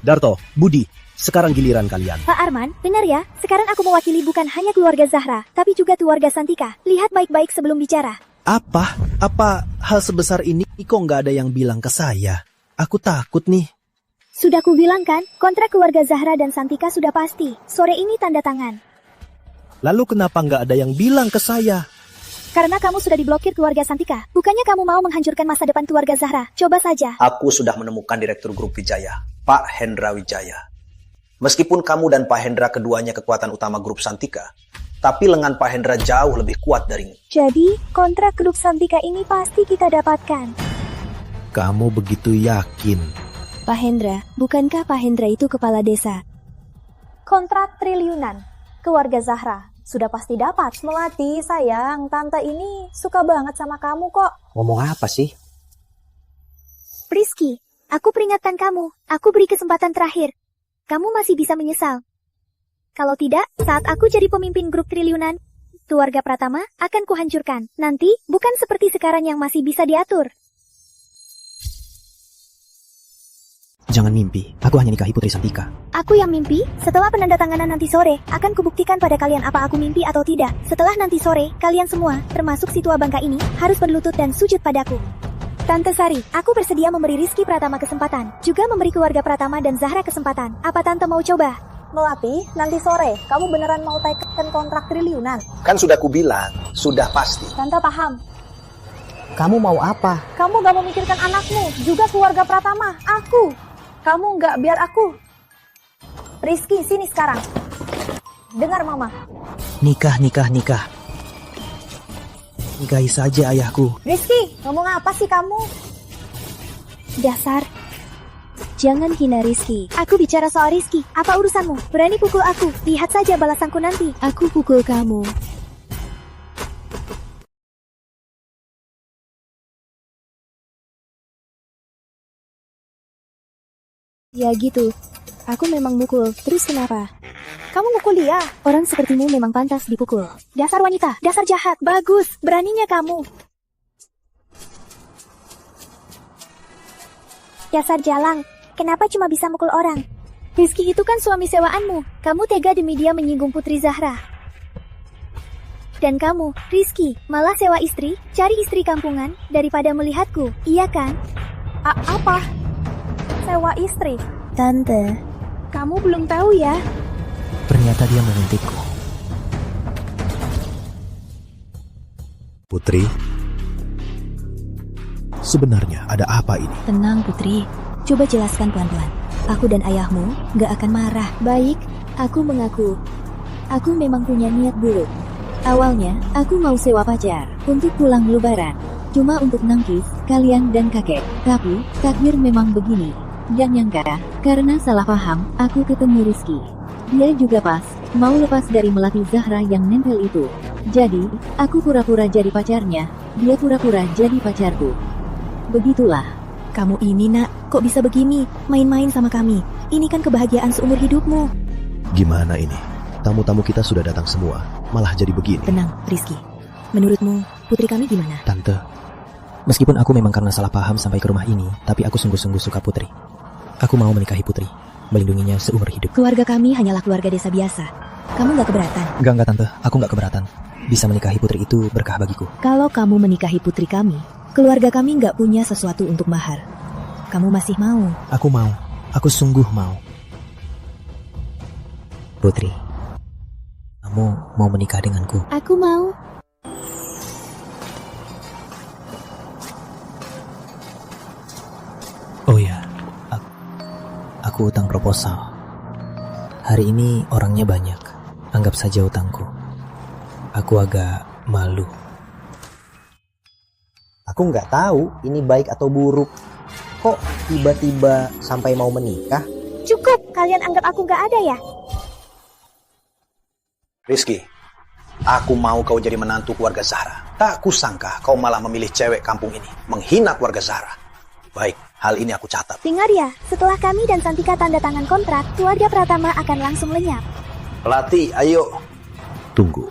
Darto, Budi, sekarang giliran kalian. Pak Arman, dengar ya. Sekarang aku mewakili bukan hanya keluarga Zahra, tapi juga keluarga Santika. Lihat baik-baik sebelum bicara. Apa? Apa hal sebesar ini kok nggak ada yang bilang ke saya? Aku takut nih. Sudah kubilang kan, kontrak keluarga Zahra dan Santika sudah pasti. Sore ini tanda tangan. Lalu kenapa nggak ada yang bilang ke saya? Karena kamu sudah diblokir keluarga Santika. Bukannya kamu mau menghancurkan masa depan keluarga Zahra? Coba saja. Aku sudah menemukan Direktur Grup Wijaya, Pak Hendra Wijaya. Meskipun kamu dan Pak Hendra keduanya kekuatan utama Grup Santika, tapi lengan Pak Hendra jauh lebih kuat darimu. Jadi, kontrak Grup Santika ini pasti kita dapatkan. Kamu begitu yakin? Pak Hendra, bukankah Pak Hendra itu kepala desa? Kontrak triliunan. Keluarga Zahra sudah pasti dapat. Melati, sayang, tante ini suka banget sama kamu kok. Ngomong apa sih? Rizky, aku peringatkan kamu. Aku beri kesempatan terakhir. Kamu masih bisa menyesal. Kalau tidak, saat aku jadi pemimpin grup triliunan, keluarga Pratama akan kuhancurkan. Nanti, bukan seperti sekarang yang masih bisa diatur. Jangan mimpi, aku hanya nikahi Putri Santika. Aku yang mimpi, setelah penandatanganan nanti sore, akan kubuktikan pada kalian apa aku mimpi atau tidak. Setelah nanti sore, kalian semua, termasuk si tua bangka ini, harus berlutut dan sujud padaku. Tante Sari, aku bersedia memberi Rizky Pratama kesempatan, juga memberi keluarga Pratama dan Zahra kesempatan. Apa Tante mau coba? Melati, nanti sore, kamu beneran mau teken kontrak triliunan? Kan sudah kubilang, sudah pasti. Tante paham. Kamu mau apa? Kamu gak memikirkan anakmu, juga keluarga Pratama, aku. Kamu gak biar aku. Rizky, sini sekarang. Dengar mama. Nikah. Nikahi saja ayahku. Rizky, ngomong apa sih kamu? Dasar. Jangan hina Rizky. Aku bicara soal Rizky. Apa urusanmu? Berani pukul aku. Lihat saja balasanku nanti. Aku pukul kamu. Ya gitu. Aku memang mukul, terus kenapa? Kamu mukul dia? Orang sepertimu memang pantas dipukul. Dasar wanita, dasar jahat. Bagus, beraninya kamu. Dasar jalang, kenapa cuma bisa mukul orang? Rizky itu kan suami sewaanmu. Kamu tega demi dia menyinggung Putri Zahra. Dan kamu, Rizky, malah sewa istri, cari istri kampungan, daripada melihatku, iya kan? Apa? Sewa istri? Tante, kamu belum tahu ya? Ternyata dia menyuntikku. Putri, sebenarnya ada apa ini? Tenang Putri, coba jelaskan pelan-pelan. Aku dan ayahmu gak akan marah. Baik, aku mengaku. Aku memang punya niat buruk. Awalnya, aku mau sewa pacar untuk pulang lebaran. Cuma untuk nangkis kalian dan kakek. Tapi, takdir memang begini. Dan nyangka, karena salah paham, aku ketemu Rizky. Dia juga pas, mau lepas dari melati Zahra yang nempel itu. Jadi, aku pura-pura jadi pacarnya, dia pura-pura jadi pacarku. Begitulah. Kamu ini nak, kok bisa begini? Main-main sama kami. Ini kan kebahagiaan seumur hidupmu. Gimana ini? Tamu-tamu kita sudah datang semua, malah jadi begini. Tenang, Rizky. Menurutmu, putri kami gimana? Tante, meskipun aku memang karena salah paham sampai ke rumah ini, tapi aku sungguh-sungguh suka Putri. Aku mau menikahi Putri, melindunginya seumur hidup. Keluarga kami hanyalah keluarga desa biasa. Kamu gak keberatan? Enggak Tante, aku gak keberatan. Bisa menikahi Putri itu berkah bagiku. Kalau kamu menikahi putri kami, keluarga kami gak punya sesuatu untuk mahar. Kamu masih mau? Aku mau, aku sungguh mau. Putri, kamu mau menikah denganku? Aku mau. Oh ya, aku utang proposal. Hari ini orangnya banyak. Anggap saja utangku. Aku agak malu. Aku nggak tahu ini baik atau buruk. Kok tiba-tiba sampai mau menikah? Cukup, kalian anggap aku nggak ada ya? Rizky, aku mau kau jadi menantu keluarga Zahra. Tak kusangka kau malah memilih cewek kampung ini, menghina keluarga Zahra. Baik, hal ini aku catat. Dengar ya, setelah kami dan Santika tanda tangan kontrak, keluarga Pratama akan langsung lenyap. Pelatih, ayo. Tunggu.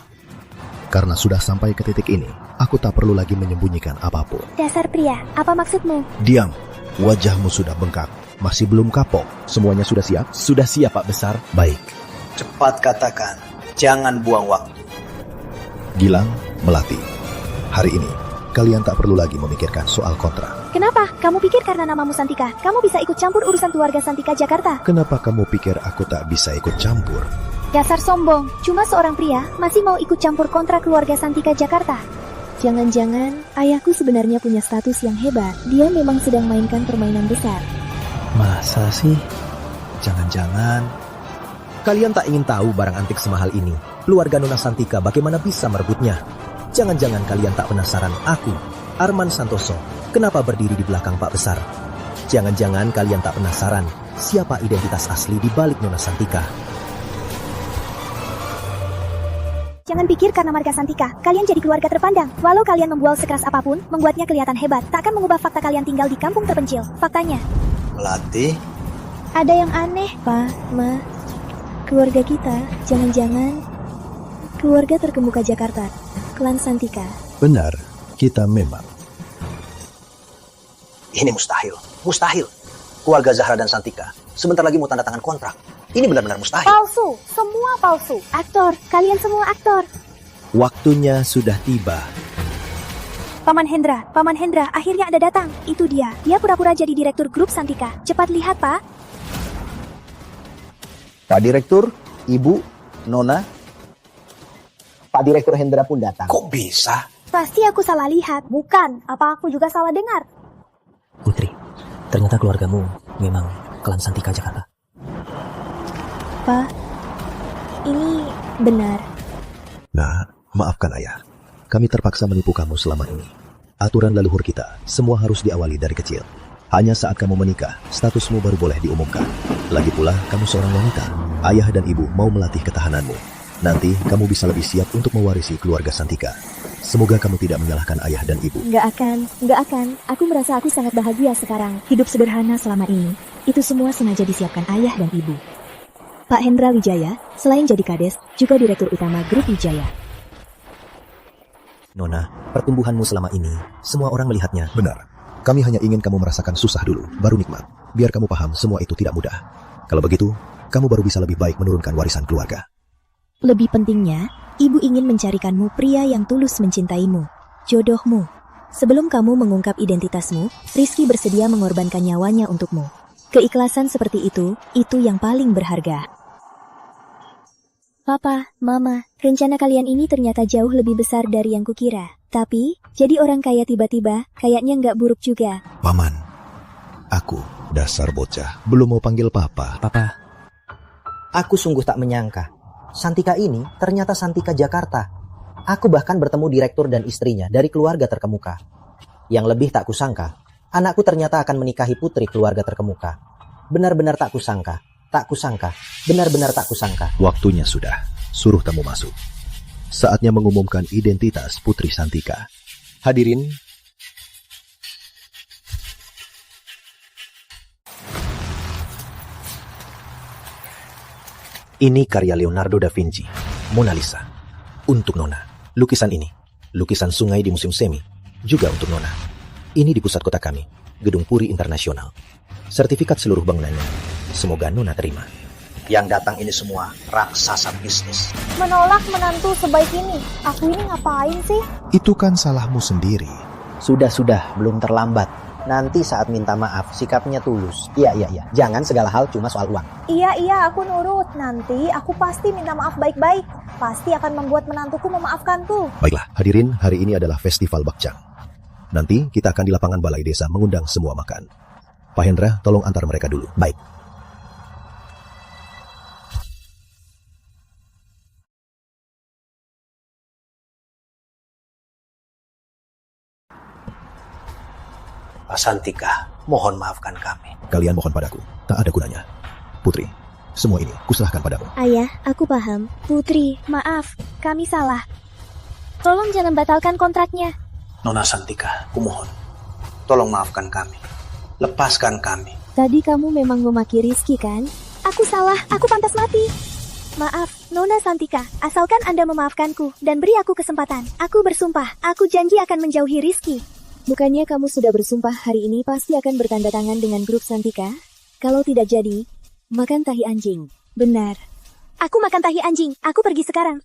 Karena sudah sampai ke titik ini, aku tak perlu lagi menyembunyikan apapun. Dasar pria, apa maksudmu? Diam, wajahmu sudah bengkak. Masih belum kapok. Semuanya sudah siap? Sudah siap, Pak Besar. Baik. Cepat katakan, jangan buang waktu. Gilang, Melati. Hari ini, kalian tak perlu lagi memikirkan soal kontrak. Kenapa? Kamu pikir karena namamu Santika, kamu bisa ikut campur urusan keluarga Santika Jakarta? Kenapa kamu pikir aku tak bisa ikut campur? Dasar sombong, cuma seorang pria masih mau ikut campur kontrak keluarga Santika Jakarta. Jangan-jangan ayahku sebenarnya punya status yang hebat. Dia memang sedang mainkan permainan besar. Masa sih? Jangan-jangan kalian tak ingin tahu barang antik semahal ini. Keluarga Nona Santika bagaimana bisa merebutnya? Jangan-jangan kalian tak penasaran aku, Arman Santoso, kenapa berdiri di belakang Pak Besar? Jangan-jangan kalian tak penasaran siapa identitas asli di balik Nona Santika? Jangan pikir karena marga Santika, kalian jadi keluarga terpandang. Walau kalian membual sekeras apapun, membuatnya kelihatan hebat, tak akan mengubah fakta kalian tinggal di kampung terpencil. Faktanya. Melati? Ada yang aneh. Pa, Ma, keluarga kita, jangan-jangan keluarga terkemuka Jakarta, klan Santika. Benar, kita memang. Ini mustahil. Mustahil. Keluarga Zahra dan Santika sebentar lagi mau tanda tangan kontrak. Ini benar-benar mustahil. Palsu, semua palsu. Aktor, kalian semua aktor. Waktunya sudah tiba. Paman Hendra, akhirnya Anda datang. Itu dia. Dia pura-pura jadi direktur grup Santika. Cepat lihat, Pak. Pak Direktur, Ibu, Nona. Pak Direktur Hendra pun datang. Kok bisa? Pasti aku salah lihat. Bukan, apa aku juga salah dengar? Putri, ternyata keluargamu memang klan Santika Jakarta. Pa, ini benar. Nah, maafkan ayah. Kami terpaksa menipu kamu selama ini. Aturan leluhur kita, semua harus diawali dari kecil. Hanya saat kamu menikah, statusmu baru boleh diumumkan. Lagi pula, kamu seorang wanita. Ayah dan ibu mau melatih ketahananmu. Nanti, kamu bisa lebih siap untuk mewarisi keluarga Santika. Semoga kamu tidak menyalahkan ayah dan ibu. Nggak akan. Aku merasa aku sangat bahagia sekarang. Hidup sederhana selama ini. Itu semua sengaja disiapkan ayah dan ibu. Pak Hendra Wijaya, selain jadi kades, juga direktur utama Grup Wijaya. Nona, pertumbuhanmu selama ini, semua orang melihatnya. Benar. Kami hanya ingin kamu merasakan susah dulu, baru nikmat. Biar kamu paham semua itu tidak mudah. Kalau begitu, kamu baru bisa lebih baik menurunkan warisan keluarga. Lebih pentingnya, ibu ingin mencarikanmu pria yang tulus mencintaimu, jodohmu. Sebelum kamu mengungkap identitasmu, Rizky bersedia mengorbankan nyawanya untukmu. Keikhlasan seperti itu yang paling berharga. Papa, Mama, rencana kalian ini ternyata jauh lebih besar dari yang kukira. Tapi, jadi orang kaya tiba-tiba, kayaknya nggak buruk juga. Paman, aku, dasar bocah, belum mau panggil Papa. Papa. Aku sungguh tak menyangka. Santika ini ternyata Santika Jakarta. Aku bahkan bertemu direktur dan istrinya dari keluarga terkemuka. Yang lebih tak kusangka, anakku ternyata akan menikahi putri keluarga terkemuka. Benar-benar tak kusangka, benar-benar tak kusangka. Waktunya sudah, suruh tamu masuk. Saatnya mengumumkan identitas Putri Santika. Hadirin, ini karya Leonardo da Vinci, Mona Lisa. Untuk Nona, lukisan ini, lukisan sungai di musim semi, juga untuk Nona. Ini di pusat kota kami, Gedung Puri Internasional. Sertifikat seluruh bangunannya, semoga Nona terima. Yang datang ini semua raksasa bisnis. Menolak menantu sebaik ini. Aku ini ngapain sih? itu kan salahmu sendiri. Sudah, belum terlambat. Nanti saat minta maaf, sikapnya tulus. Iya. Jangan segala hal cuma soal uang. Iya, aku nurut. Nanti aku pasti minta maaf baik-baik. Pasti akan membuat menantuku memaafkanku. Baiklah, hadirin, hari ini adalah festival bakcang. Nanti kita akan di lapangan balai desa mengundang semua makan. Pak Hendra, tolong antar mereka dulu. Baik. Pak Santika, mohon maafkan kami. Kalian mohon padaku, tak ada gunanya. Putri, semua ini kuserahkan padamu. Ayah, aku paham. Putri, maaf, kami salah. Tolong jangan batalkan kontraknya. Nona Santika, kumohon. Tolong maafkan kami. Lepaskan kami. Tadi kamu memang memaki Rizky kan? Aku salah, aku pantas mati. Maaf, Nona Santika, asalkan Anda memaafkanku dan beri aku kesempatan. Aku bersumpah, aku janji akan menjauhi Rizky. Bukannya kamu sudah bersumpah hari ini pasti akan bertanda tangan dengan grup Santika? Kalau tidak jadi, makan tahi anjing. Benar. Aku makan tahi anjing, aku pergi sekarang.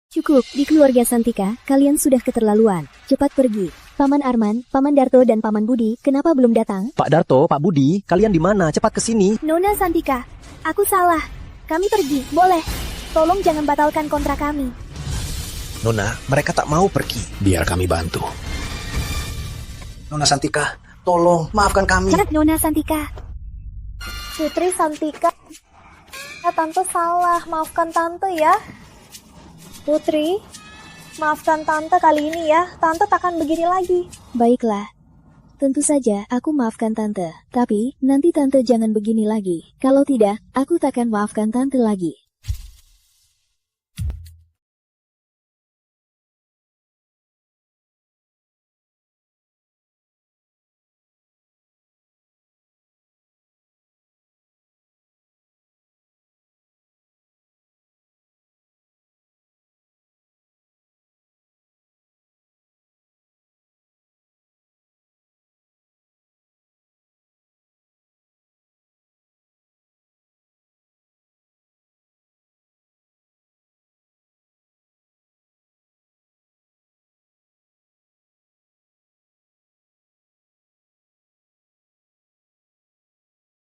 Cukup, di keluarga Santika, kalian sudah keterlaluan. Cepat pergi. Paman Arman, Paman Darto, dan Paman Budi, kenapa belum datang? Pak Darto, Pak Budi, kalian di mana? Cepat ke sini. Nona Santika, aku salah. Kami pergi, boleh. Tolong jangan batalkan kontrak kami. Nona, mereka tak mau pergi. Biar kami bantu. Nona Santika, tolong maafkan kami. Jangan, Nona Santika. Putri Santika. Ya, Tante salah. Maafkan Tante ya. Putri, maafkan Tante kali ini ya. Tante takkan begini lagi. Baiklah. Tentu saja aku maafkan Tante. Tapi, nanti Tante jangan begini lagi. Kalau tidak, aku takkan maafkan Tante lagi.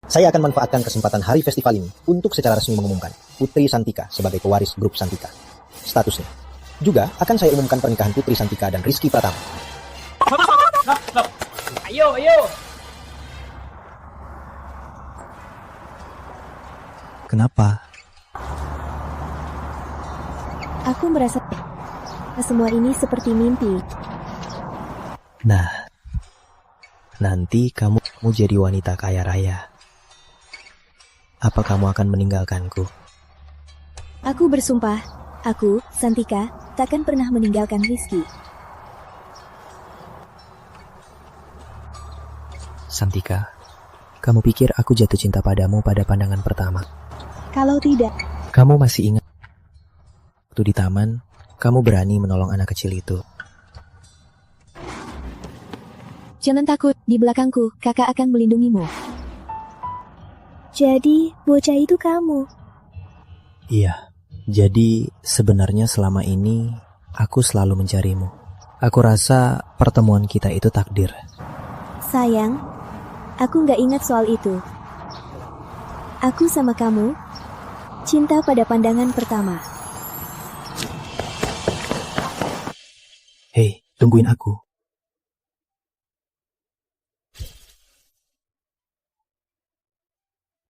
Saya akan manfaatkan kesempatan hari festival ini untuk secara resmi mengumumkan Putri Santika sebagai pewaris grup Santika. Statusnya. Juga akan saya umumkan pernikahan Putri Santika dan Rizky Pratama. Ayo. Kenapa? Aku merasa semua ini seperti mimpi. Nah, nanti kamu jadi wanita kaya raya. Apa kamu akan meninggalkanku? Aku bersumpah, aku, Santika, takkan pernah meninggalkan Rizky. Santika, kamu pikir aku jatuh cinta padamu pada pandangan pertama? Kalau tidak, Kamu masih ingat waktu di taman, kamu berani menolong anak kecil itu. jangan takut, di belakangku, kakak akan melindungimu. Jadi, bocah itu kamu. Iya, jadi sebenarnya selama ini aku selalu mencarimu. Aku rasa pertemuan kita itu takdir. Sayang, aku nggak ingat soal itu. Aku sama kamu, cinta pada pandangan pertama. Hei, tungguin aku.